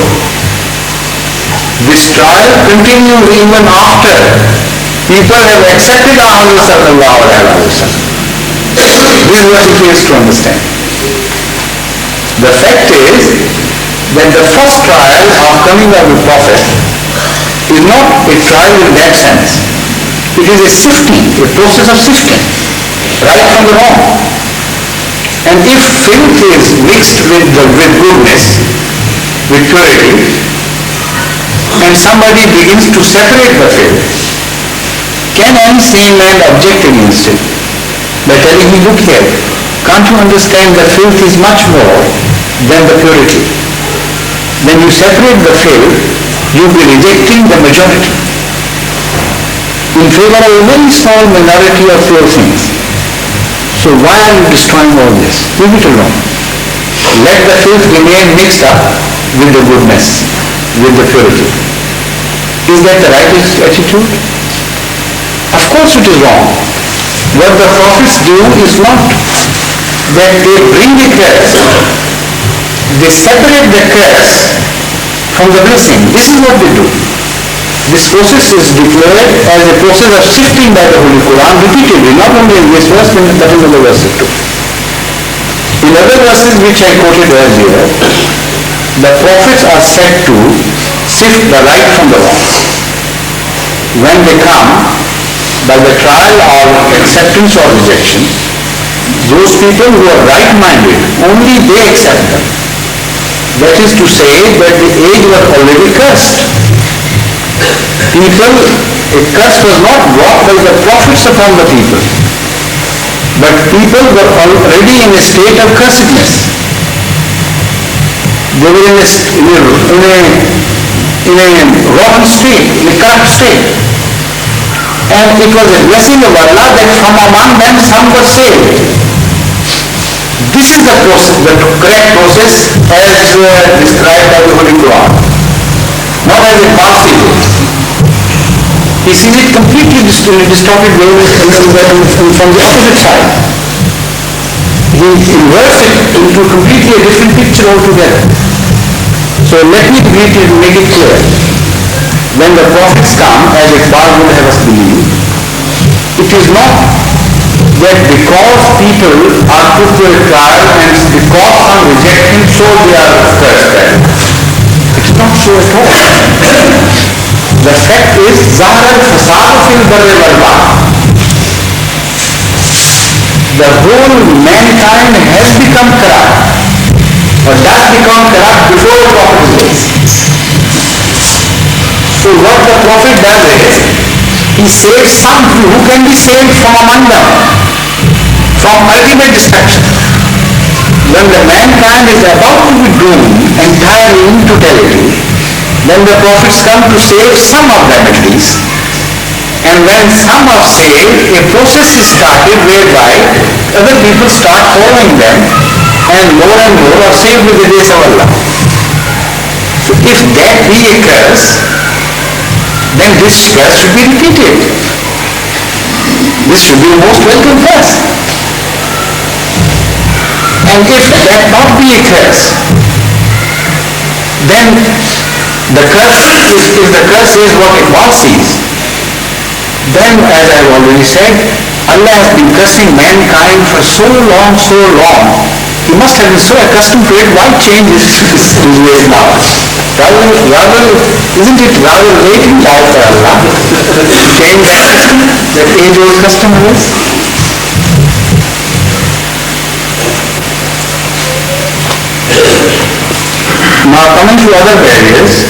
This trial continues even after people have accepted Muhammad sallallahu alaihi wasallam. This is what it is to understand. The fact is that the first trial of coming of the Prophet is not a trial in that sense. It is a sifting, a process of sifting, right from the wrong. And if filth is mixed with goodness, with purity, and somebody begins to separate the filth, can any sane man object against it by telling him, look here, can't you understand that filth is much more than the purity? When you separate the filth, you'll be rejecting the majority in favor of a very small minority of pure things. So why are you destroying all this? Leave it alone. Let the filth remain mixed up with the goodness, with the purity. Is that the right attitude? Of course it is wrong. What the prophets do is not that they bring the curse. They separate the curse from the blessing. This is what they do. This process is declared as a process of sifting by the Holy Quran repeatedly, not only in this verse but in other verses too. In other verses which I quoted earlier, the prophets are said to sift the right from the wrong. When they come, by the trial of acceptance or rejection, those people who are right-minded, only they accept them. That is to say that the age was already cursed. People, a curse was not brought by the prophets upon the people, but people were already in a state of cursedness. They were in a rotten state, in a corrupt state. And it was a blessing of Allah that from among them some were saved. This is the process, the correct process as described by the Holy Quran, not as a passive. He sees it completely distorted way from the opposite side. He inverts it into completely a different picture altogether. So let me make it clear. When the prophets come, as Iqbal would have us believe, it is not that because people are put to a trial and because some reject him, so they are cursed. It is not so at all. The fact is, ظَهَرَ الْفَسَادُ فِي الْبَرِّ وَالْبَحْرِ. The whole mankind has become corrupt, or does become corrupt before the Prophet's days. So what the Prophet does is, he saves some who can be saved from among them, from ultimate destruction. When the mankind is about to be doomed entirely in totality, then the prophets come to save some of them at least. And when some are saved, a process is started whereby other people start following them and more are saved with the grace of Allah. So if that be a curse, then this curse should be repeated. This should be a most welcome curse. And if that not be a curse, then the curse, if the curse is what it once is, then as I have already said, Allah has been cursing mankind for so long, He must have been so accustomed to it. Why change his ways now? Rather, isn't it rather late in life for Allah to change that age-old custom is? Now coming to other barriers,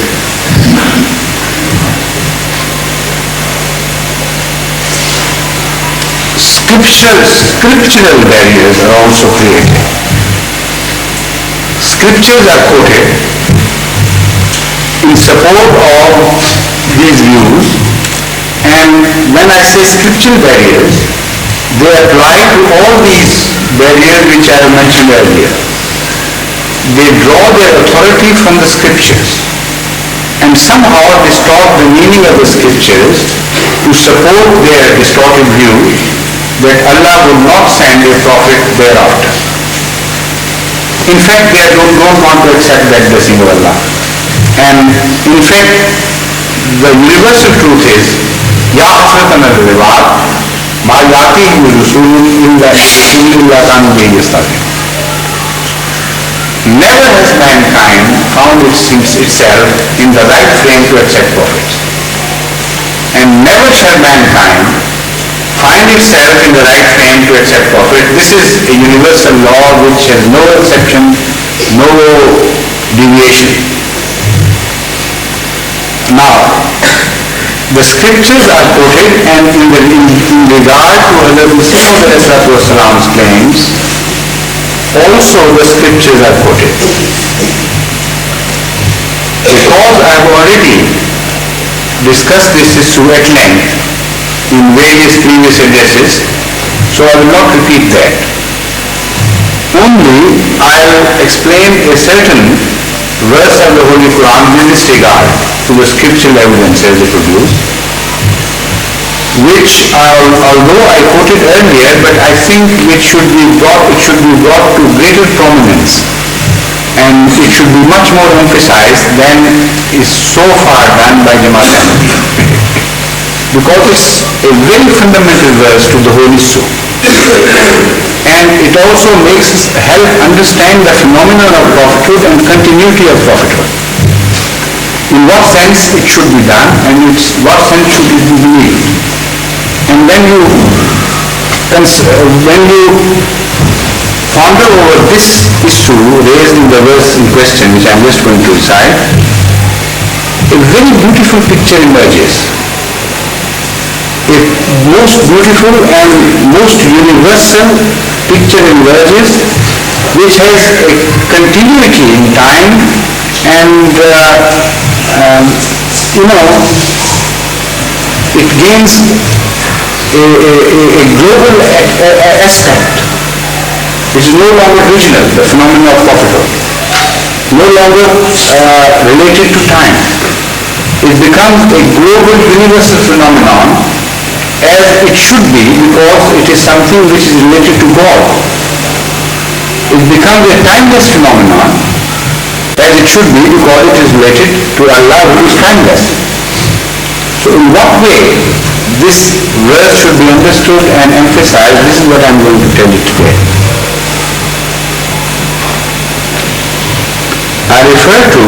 scriptural barriers are also created. Scriptures are quoted in support of these views, and when I say scriptural barriers, they apply to all these barriers which I have mentioned earlier. They draw their authority from the scriptures and somehow distort the meaning of the scriptures to support their distorted view that Allah would not send a prophet thereafter. In fact, they don't want to accept that blessing of Allah. And in fact, the universal truth is, Ya hasratan al-ribad, ma yatihim rusulun illa kanu bihi yastahzi'un. Never has mankind found itself in the right frame to accept prophets. And never shall mankind find itself in the right frame to accept prophets. This is a universal law which has no exception, no deviation. Now, the scriptures are quoted, and in regard to Hazrat Muslim's claims, also the scriptures are quoted. Because I have already discussed this issue at length in various previous addresses, so I will not repeat that. Only I will explain a certain verse of the Holy Quran in this regard to the scriptural evidences they produce, which although I quoted earlier, but I think it should be brought to greater prominence, and it should be much more emphasized than is so far done by Jamaat Ahmadiyya, because it's a very fundamental verse to the whole issue, and it also makes help understand the phenomenon of prophethood and continuity of prophethood. In what sense it should be done, and in what sense should it be believed. And when you ponder over this issue raised in the verse in question, which I am just going to recite, a very beautiful picture emerges. A most beautiful and most universal picture emerges, which has a continuity in time, and it gains a global aspect. It is no longer regional, the phenomenon of prophethood, no longer related to time. It becomes a global universal phenomenon, as it should be, because it is something which is related to God. It becomes a timeless phenomenon, as it should be, because it is related to Allah, who is timeless. So in what way this verse should be understood and emphasized, this is what I am going to tell you today. I refer to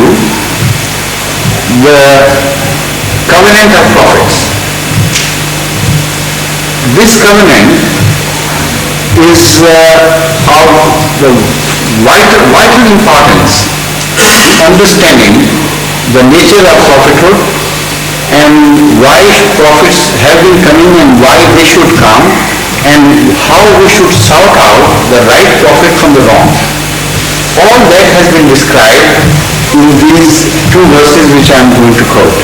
the covenant of prophets. This covenant is of the vital importance, understanding the nature of prophethood and why prophets have been coming and why they should come, and how we should sort out the right prophet from the wrong. All that has been described in these two verses which I am going to quote.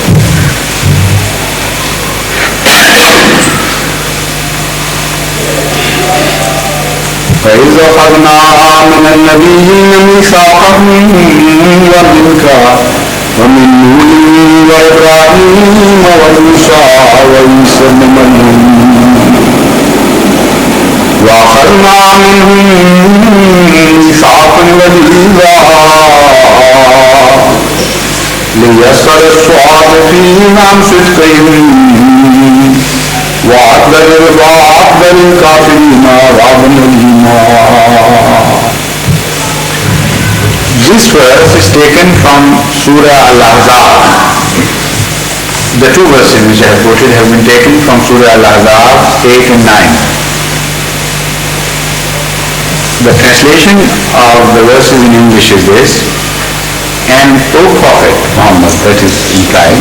وَإِذْ أَخَذْنَا مِنَ النَّبِيِّينَ مِيثَاقَهُمْ وَمِنْكَ وَمِنْ نُوحٍ وَإِبْرَاهِيمَ وَمُوسَى وَعِيسَى ابْنِ مَرْيَمَ وَأَخَذْنَا مِنْهُمْ مِيثَاقًا غَلِيظًا لِيَسْأَلَ السُّعَاةَ فِيهِمْ عَنْ صِدْقِهِمْ وَأَعْتَدْنَا لِلْكَافِرِينَ عَذَابًا أَلِيمًا. This verse is taken from Surah Al-Ahzab. The two verses which I have quoted have been taken from Surah Al-Ahzab 8 and 9. The translation of the verses in English is this: "And O Prophet Muhammad," that is implied,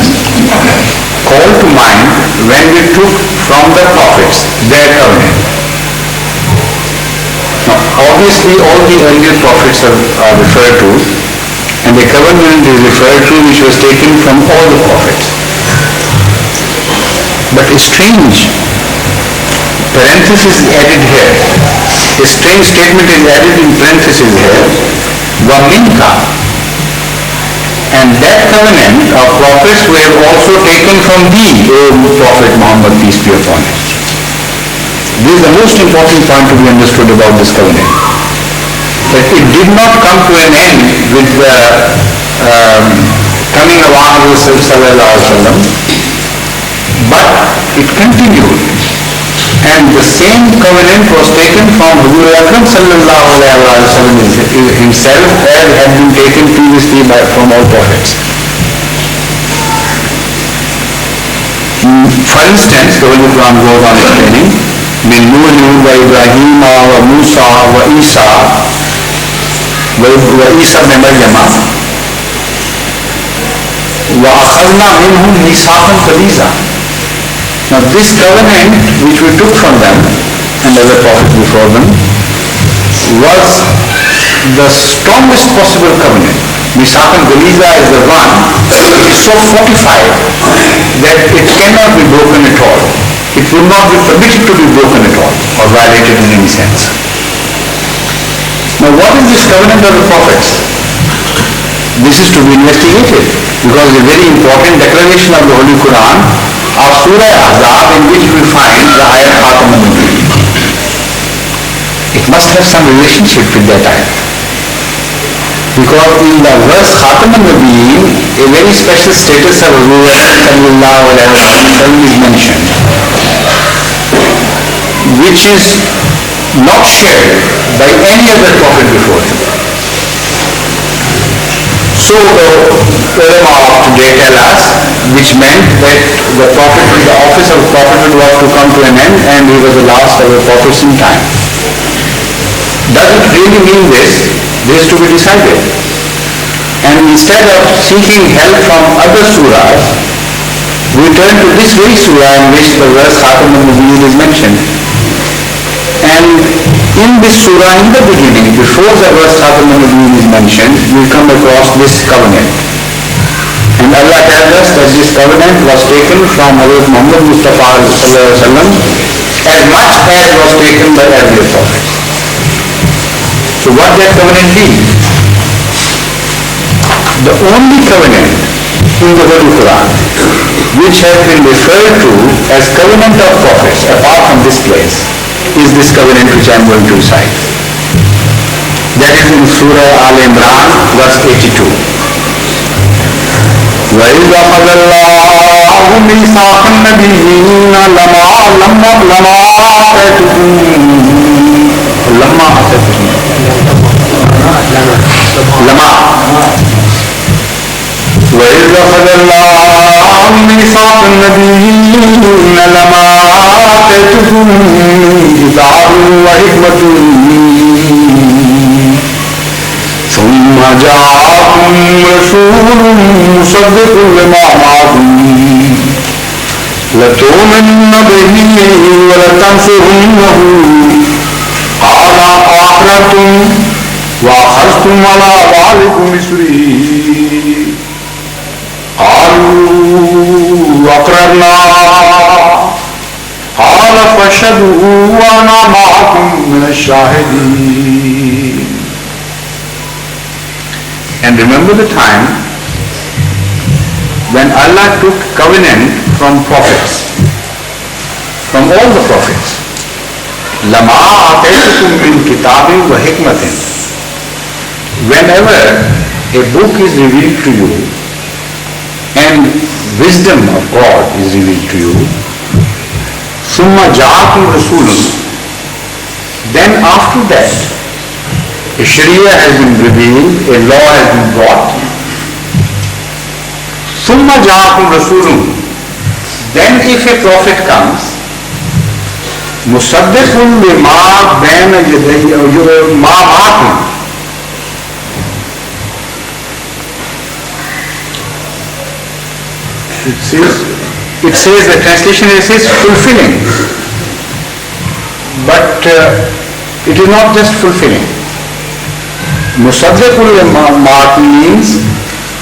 "call to mind when we took from the prophets their covenant." Now, obviously all the earlier prophets are referred to, and the covenant is referred to which was taken from all the prophets. But a strange parenthesis is added here. A strange statement is added in parenthesis here, "Waminka." And that covenant of prophets we have also taken from thee, O Prophet Muhammad, peace be upon him. This is the most important point to be understood about this covenant. That it did not come to an end with the coming of Rasul sallallahu alaihi wasallam, but it continued. And the same covenant was taken from Hazrat Akram sallallahu alaihi wasallam himself, as had been taken previously from all prophets. For instance, the Holy Quran goes on explaining, "Min Nuh wa Ibrahim wa Musa wa Isa ibn Maryam wa akhadna minhum mithaqan ghaliza." Now this covenant which we took from them and other prophets before them was the strongest possible covenant. Mithaqan ghaliza is the one which is so fortified that it cannot be broken at all. It will not be permitted to be broken at all or violated in any sense. Now what is this covenant of the prophets? This is to be investigated, because a very important declaration of the Holy Quran of Surah Ahzab, in which we find the ayat Khatam al-Nabiyyin. It must have some relationship with that ayat, because in the verse Khatam al-Nabiyyin a very special status of Rasul sallallahu alaihi wasallam is mentioned, which is not shared by any other prophet before him. So the ulama of today tell us, which meant that the office of prophethood was to come to an end, and he was the last of the prophets in time. Does it really mean this? This is to be decided. And instead of seeking help from other surahs, we turn to this very surah in which the verse Khatam al-Nabiyyin is mentioned. And in this surah, in the beginning, before the verse Khatam al-Nabiyyin is mentioned, we come across this covenant. And Allah tells us that this covenant was taken from Hazrat Muhammad Mustafa sallallahu alaihi wasallam as much as was taken by earlier prophets. So what that covenant means? The only covenant in the Holy Quran which has been referred to as covenant of prophets apart from this place is this covenant which I am going to recite. That is in Surah Al-Imran, verse 82. وَإِذْ أَخَذَ اللَّهُ مِيثَاقَ النَّبِيِّينَ لَمَا وَإِذْ أَخَذَ اللَّهُ مِيثَاقَ النَّبِيِّينَ لَمَا آتَيْتُكُم مِّن كِتَابٍ وَحِكْمَةٍ ثُمَّ جَاءَكُمْ رَسُولٌ مُّصَدِّقٌ لِّمَا مَعَكُمْ لَتُؤْمِنُنَّ بِهِ وَلَتَنصُرُنَّهُ قَالَ أَأَقْرَرْتُمْ وَأَخَذْتُمْ عَلَىٰ ذَٰلِكُمْ إِصْرِي قالوا أقررنا قال فَاشْهَدُوا وَأَنَا مَعَكُمْ مِنَ الشَّاهِدِينَ. And remember the time when Allah took covenant from prophets, from all the prophets. لَمَا آتَيْتُكُمْ مِنْ كِتَابٍ وَحِكْمَةٍ. Whenever a book is revealed to you and wisdom of God is revealed to you, ثُمَّ جَاءَكُمْ رَسُولٌ, then after that a Sharia has been revealed, a law has been brought. ثُمَّ جَاءَكُمْ رَسُولٌ, then if a prophet comes, مُصَدِّقٌ لِمَا بَيْنَ يَدَيْهِ مَا مَعَكُمْ, it says the translation says fulfilling, but it is not just fulfilling. Musaddiqul means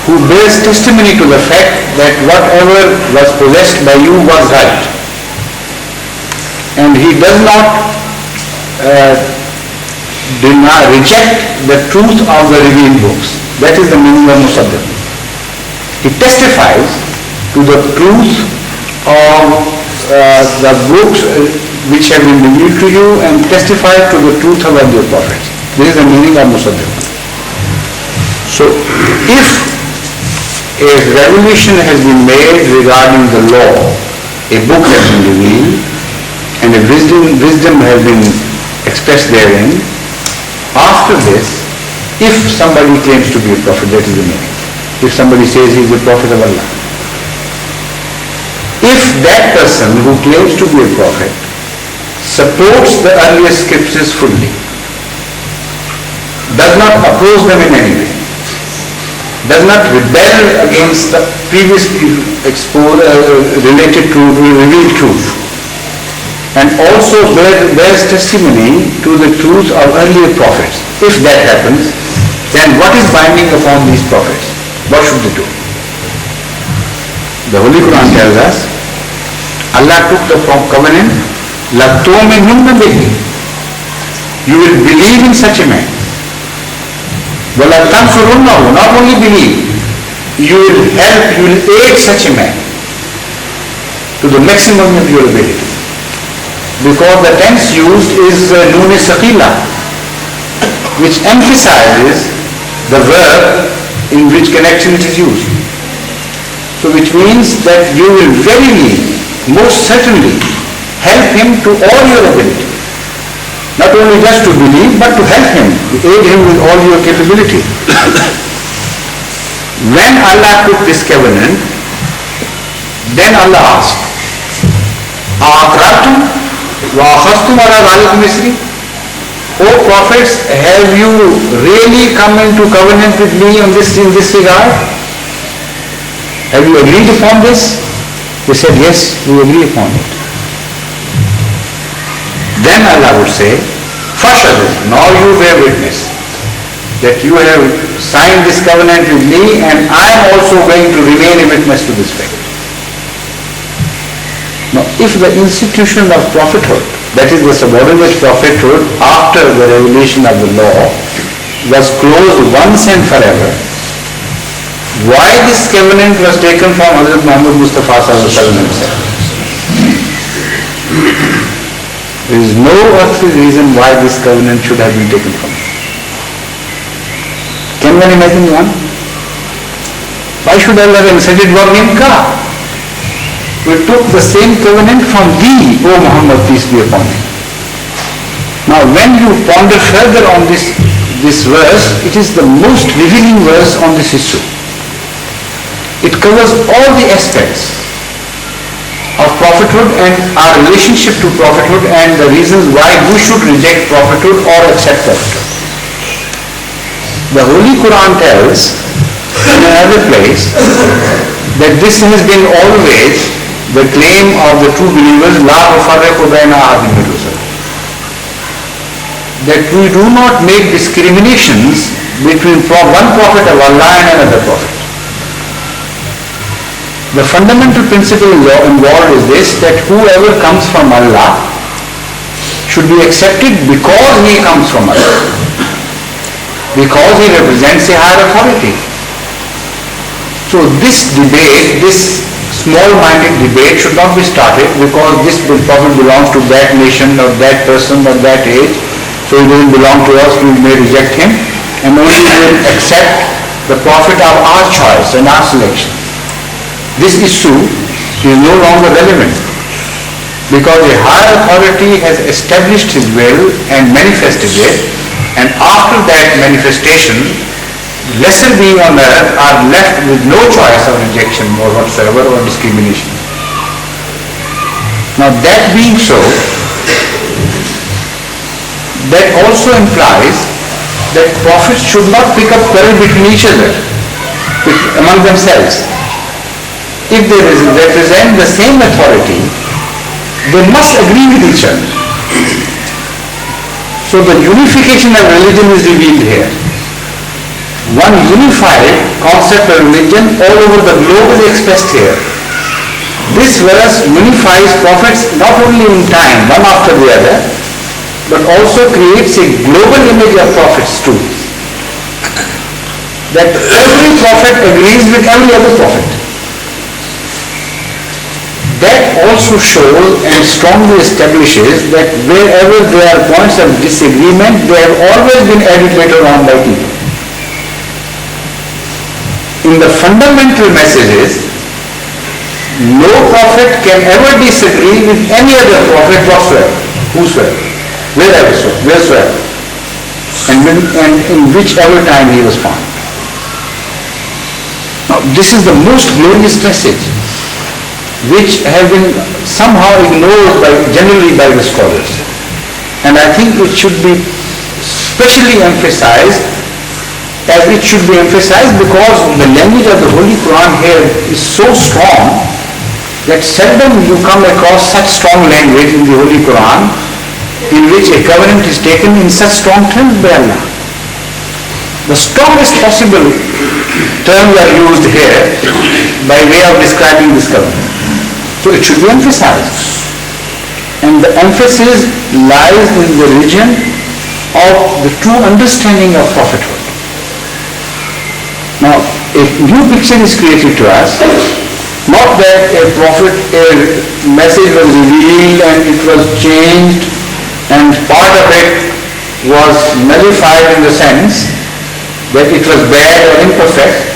who bears testimony to the fact that whatever was possessed by you was right, and he does not reject the truth of the revealed books. That is the meaning of Musaddiq. He testifies to the truth of the books which have been revealed to you and testifies to the truth of your prophets. This is the meaning of Musaddiq. So, if a revelation has been made regarding the law, a book has been revealed, and a wisdom has been expressed therein, after this, if somebody claims to be a prophet, that is the meaning. If somebody says he is a prophet of Allah, if that person who claims to be a prophet supports the earlier scriptures fully, does not oppose them in any way, does not rebel against the previously related to revealed truth, and also bears testimony to the truth of earlier prophets, if that happens, then what is binding upon these prophets? What should they do? The Holy Quran tells us, Allah took the covenant, لَتُؤْمِنُنَّ بِهِ, you will believe in such a man. وَلَتَنْصُرُنَّهُ, not only believe, you will help, you will aid such a man to the maximum of your ability. Because the tense used is nun saqila, which emphasizes the verb in which connection it is used. So which means that you will verily, most certainly, help him to all your ability. Not only just to believe, but to help him, to aid him with all your capability. When Allah took this covenant, then Allah asked, أَأَقْرَرْتُمْ وَأَخَذْتُمْ عَلَى ذَلِكُمْ إِصْرِي? O prophets, have you really come into covenant with me in this regard? Have you agreed upon this? They said, yes, we agree upon it. Then Allah would say, فَاشْهَدُوا, now you bear witness that you have signed this covenant with me, and I am also going to remain a witness to this fact. Now, if the institution of prophethood, that is the subordinate prophethood after the revelation of the law, was closed once and forever, why this covenant was taken from Hazrat Muhammad Mustafa sallallahu alaihi wasallam himself? There is no earthly reason why this covenant should have been taken from him. Can one imagine one? Why should Allah have said it وَمِنْكَ? We took the same covenant from thee, O Muhammad, peace be upon him. Now when you ponder further on this verse, it is the most revealing verse on this issue. It covers all the aspects of prophethood and our relationship to prophethood and the reasons why we should reject prophethood or accept prophethood. The Holy Quran tells in another place that this has been always the claim of the true believers, لَا نُفَرِّقُ بَيْنَ أَحَدٍ مِنْ رُسُلِهِ, that we do not make discriminations between one prophet of Allah and another prophet. The fundamental principle involved is this, that whoever comes from Allah should be accepted because he comes from Allah, because he represents a higher authority. So this debate, this small-minded debate should not be started because this prophet belongs to that nation or that person or that age, so he doesn't belong to us, we may reject him, and only we will accept the prophet of our choice and our selection. This issue is no longer relevant because a higher authority has established his will and manifested it, and after that manifestation, lesser beings on earth are left with no choice of rejection or whatsoever or discrimination. Now that being so, that also implies that prophets should not pick up quarrel between each other, among themselves. If they represent the same authority, they must agree with each other. So the unification of religion is revealed here. One unified concept of religion all over the globe is expressed here. This verse unifies prophets not only in time, one after the other, but also creates a global image of prophets too. That every prophet agrees with every other prophet. That also shows and strongly establishes that wherever there are points of disagreement, they have always been added later on by people. In the fundamental messages, no prophet can ever disagree with any other prophet whatsoever, whosoever, wheresoever, and in whichever time he was found. Now, this is the most glorious message, which has been somehow ignored generally by the scholars. And I think it should be specially emphasized, as it should be emphasized because the language of the Holy Quran here is so strong that seldom you come across such strong language in the Holy Quran in which a covenant is taken in such strong terms by Allah. The strongest possible terms are used here by way of describing this covenant. So it should be emphasized. And the emphasis lies in the region of the true understanding of prophethood. Now, a new picture is created to us, not that a message was revealed and it was changed and part of it was nullified in the sense that it was bad or imperfect,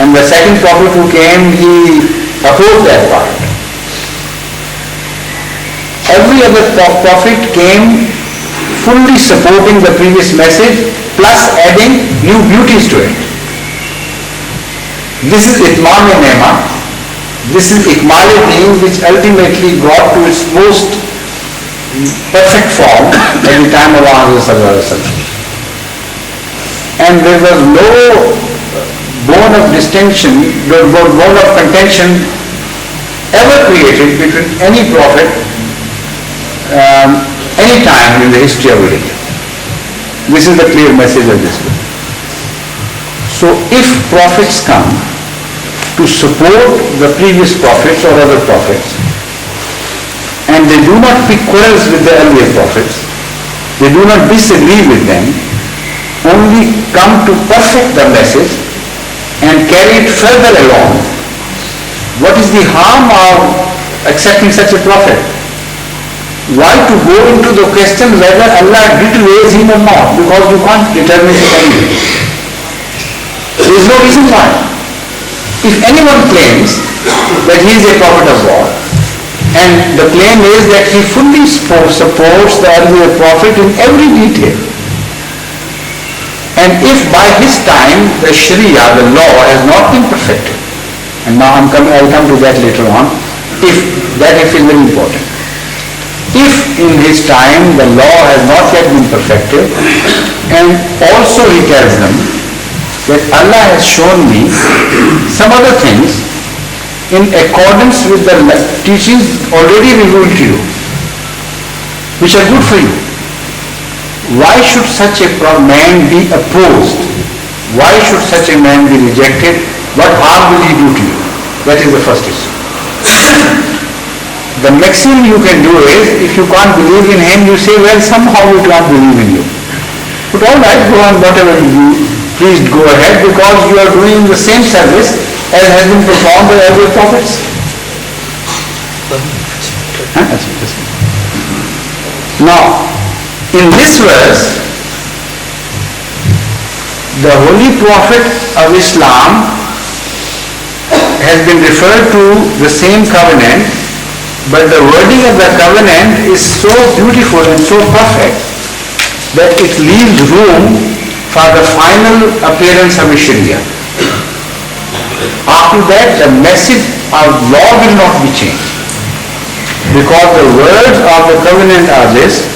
and the second prophet who came, he opposed that part. Every other prophet came fully supporting the previous message plus adding new beauties to it. This is Itmam-e-Nema. This is Ikmal-e-Deen, which ultimately got to its most perfect form at the time of our Prophet. And there was no bone of distinction, no bone of contention ever created between any prophet any time in the history of religion. This is the clear message of this book. So if prophets come to support the previous prophets or other prophets, and they do not pick quarrels with the earlier prophets, they do not disagree with them, only come to perfect the message and carry it further along, what is the harm of accepting such a prophet? Why to go into the question whether Allah did raise him or not, because you can't determine it anyway. There is no reason why. If anyone claims that he is a prophet of God, and the claim is that he fully supports the earlier prophet in every detail, and if by his time the Sharia, the law, has not been perfected, and now I'll come to that later on, if is very important. If in his time the law has not yet been perfected, and also he tells them that Allah has shown me some other things in accordance with the teachings already revealed to you, which are good for you. Why should such a man be opposed? Why should such a man be rejected? What harm will he do to you? That is the first issue. the maximum you can do is, if you can't believe in him, you say, well, somehow we can't believe in you. But all right, go on, whatever you do, please go ahead, because you are doing the same service as has been performed by other prophets. Now, in this verse, the Holy Prophet of Islam has been referred to the same covenant, but the wording of the covenant is so beautiful and so perfect that it leaves room for the final appearance of a Sharia. After that, the message of law will not be changed, because the words of the covenant are this: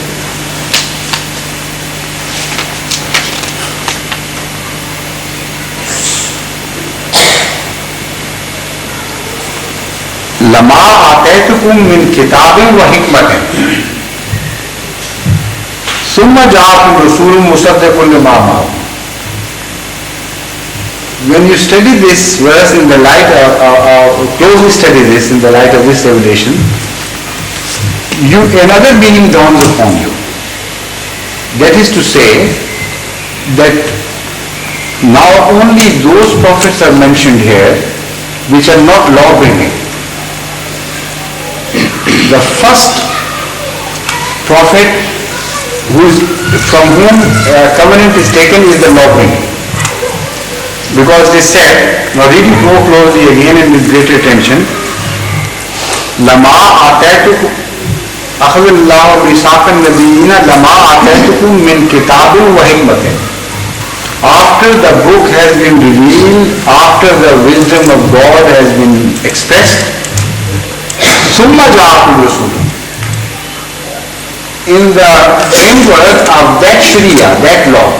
लमा आतैतुकुम मिन किताबिन व हिकमतिन सुम्मा जाअकुम रसूलुम मुसद्दिकुन lima मअहुम. When you study this verse in the light of, closely study this in the light of this revelation, another meaning dawns upon you. That is to say that now only those prophets are mentioned here which are not law-bringing. The first prophet from whom covenant is taken is the law-bringing. Because they said, now read it more closely again and with greater attention, لَمَا آتَيْتُكُمْ أَخَذَ اللَّهُ مِيثَاقَ النَّبِيِّينَ لَمَا آتَيْتُكُمْ مِنْ كِتَابٍ وَحِكْمَةٍ. After the book has been revealed, after the wisdom of God has been expressed, ثُمَّ جَاءَكُمْ رَسُولٌ. In the framework of that Sharia, that law,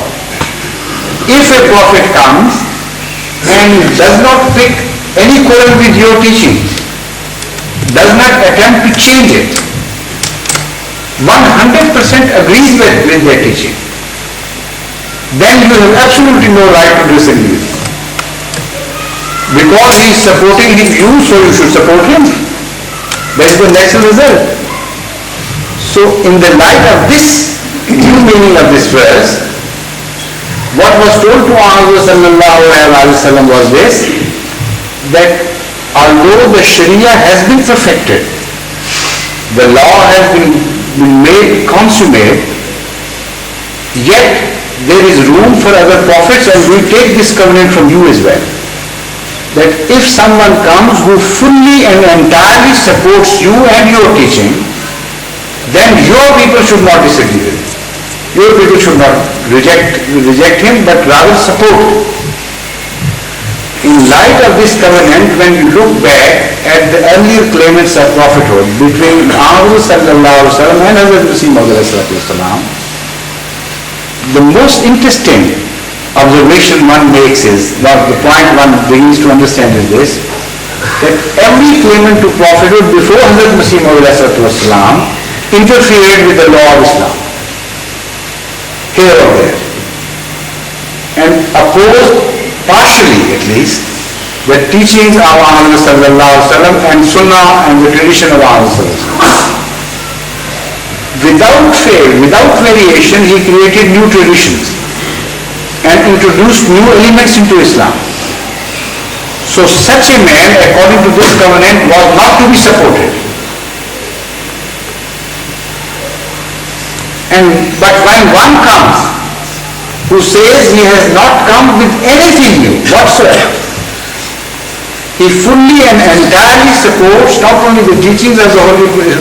if a prophet comes and does not pick any quarrel with your teaching, does not attempt to change it, 100% agrees with their teaching, then you have absolutely no right to disagree with him. Because he is supporting you, so you should support him. That is the natural result. So in the light of this new meaning of this verse, what was told to Muhammad sallallahu alaihi wasallam was this, that although the Sharia has been perfected, the law has been made consummate, yet there is room for other prophets, and we take this covenant from you as well, that if someone comes who fully and entirely supports you and your teaching, then your people should not disagree with him. Your people should not reject him, but rather support. In light of this covenant, when you look back at the earlier claimants of prophethood between Muhammad sallallahu alaihi wasallam and Hazrat Masih Maud alayhi salam, the most interesting observation one makes is, the point one begins to understand is this, that every claimant to prophethood before Hazrat Masih Maud alayhi salam interfered with the law of Islam, here or there, and opposed, partially at least, the teachings of Muhammad sallallahu alaihi wasallam and Sunnah and the tradition of Muhammad sallallahu alaihi wasallam. Without fail, without variation, he created new traditions and introduced new elements into Islam. So such a man, according to this covenant, was not to be supported. But when one comes who says he has not come with anything new whatsoever, he fully and entirely supports not only the teachings of the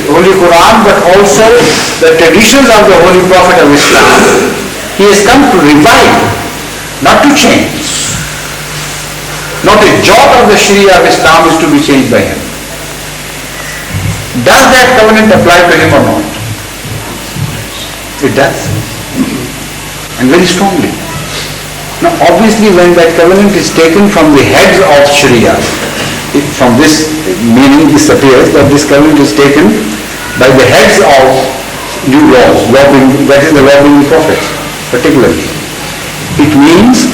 Holy Quran, but also the traditions of the Holy Prophet of Islam. He has come to revive, not to change. Not a jot of the Sharia of Islam is to be changed by him. Does that covenant apply to him or not? It does, and very strongly. Now obviously when that covenant is taken from the heads of Sharia, from this meaning this appears that this covenant is taken by the heads of new laws, that is the law-bringing prophets particularly. It means,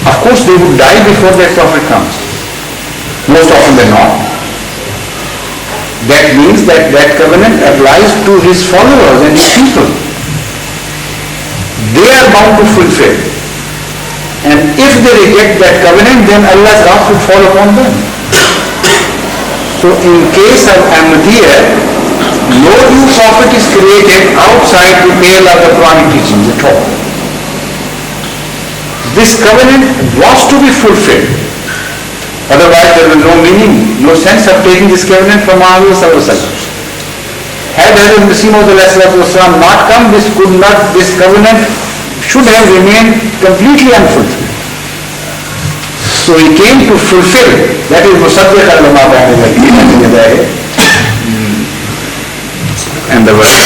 of course they would die before that prophet comes, most often than not. That means that covenant applies to his followers and his people. They are bound to fulfill. And if they reject that covenant, then Allah's wrath will fall upon them. So in case of Ahmadiyya, no new prophet is created outside the pale of the Quranic teachings at all. This covenant was to be fulfilled. Otherwise there was no meaning, no sense of taking this covenant from Muhammad sallallahu alaihi wasallam. Had Hazrat Masih Maud not come, this covenant should have remained completely unfulfilled. So he came to fulfill, that is Musaddiq al-Lama Bayan. And the verse.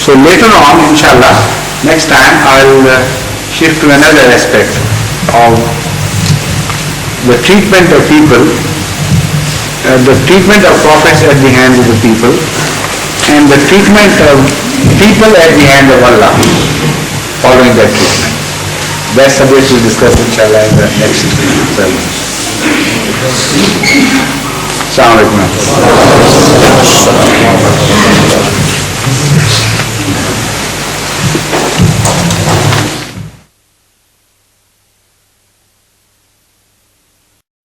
So later on, inshallah, next time I'll shift to another aspect of the treatment of people, the treatment of prophets at the hands of the people, and the treatment of people at the hand of Allah following that treatment. That subject we'll discuss inshallah in the next sermon. Assalamu alaikum.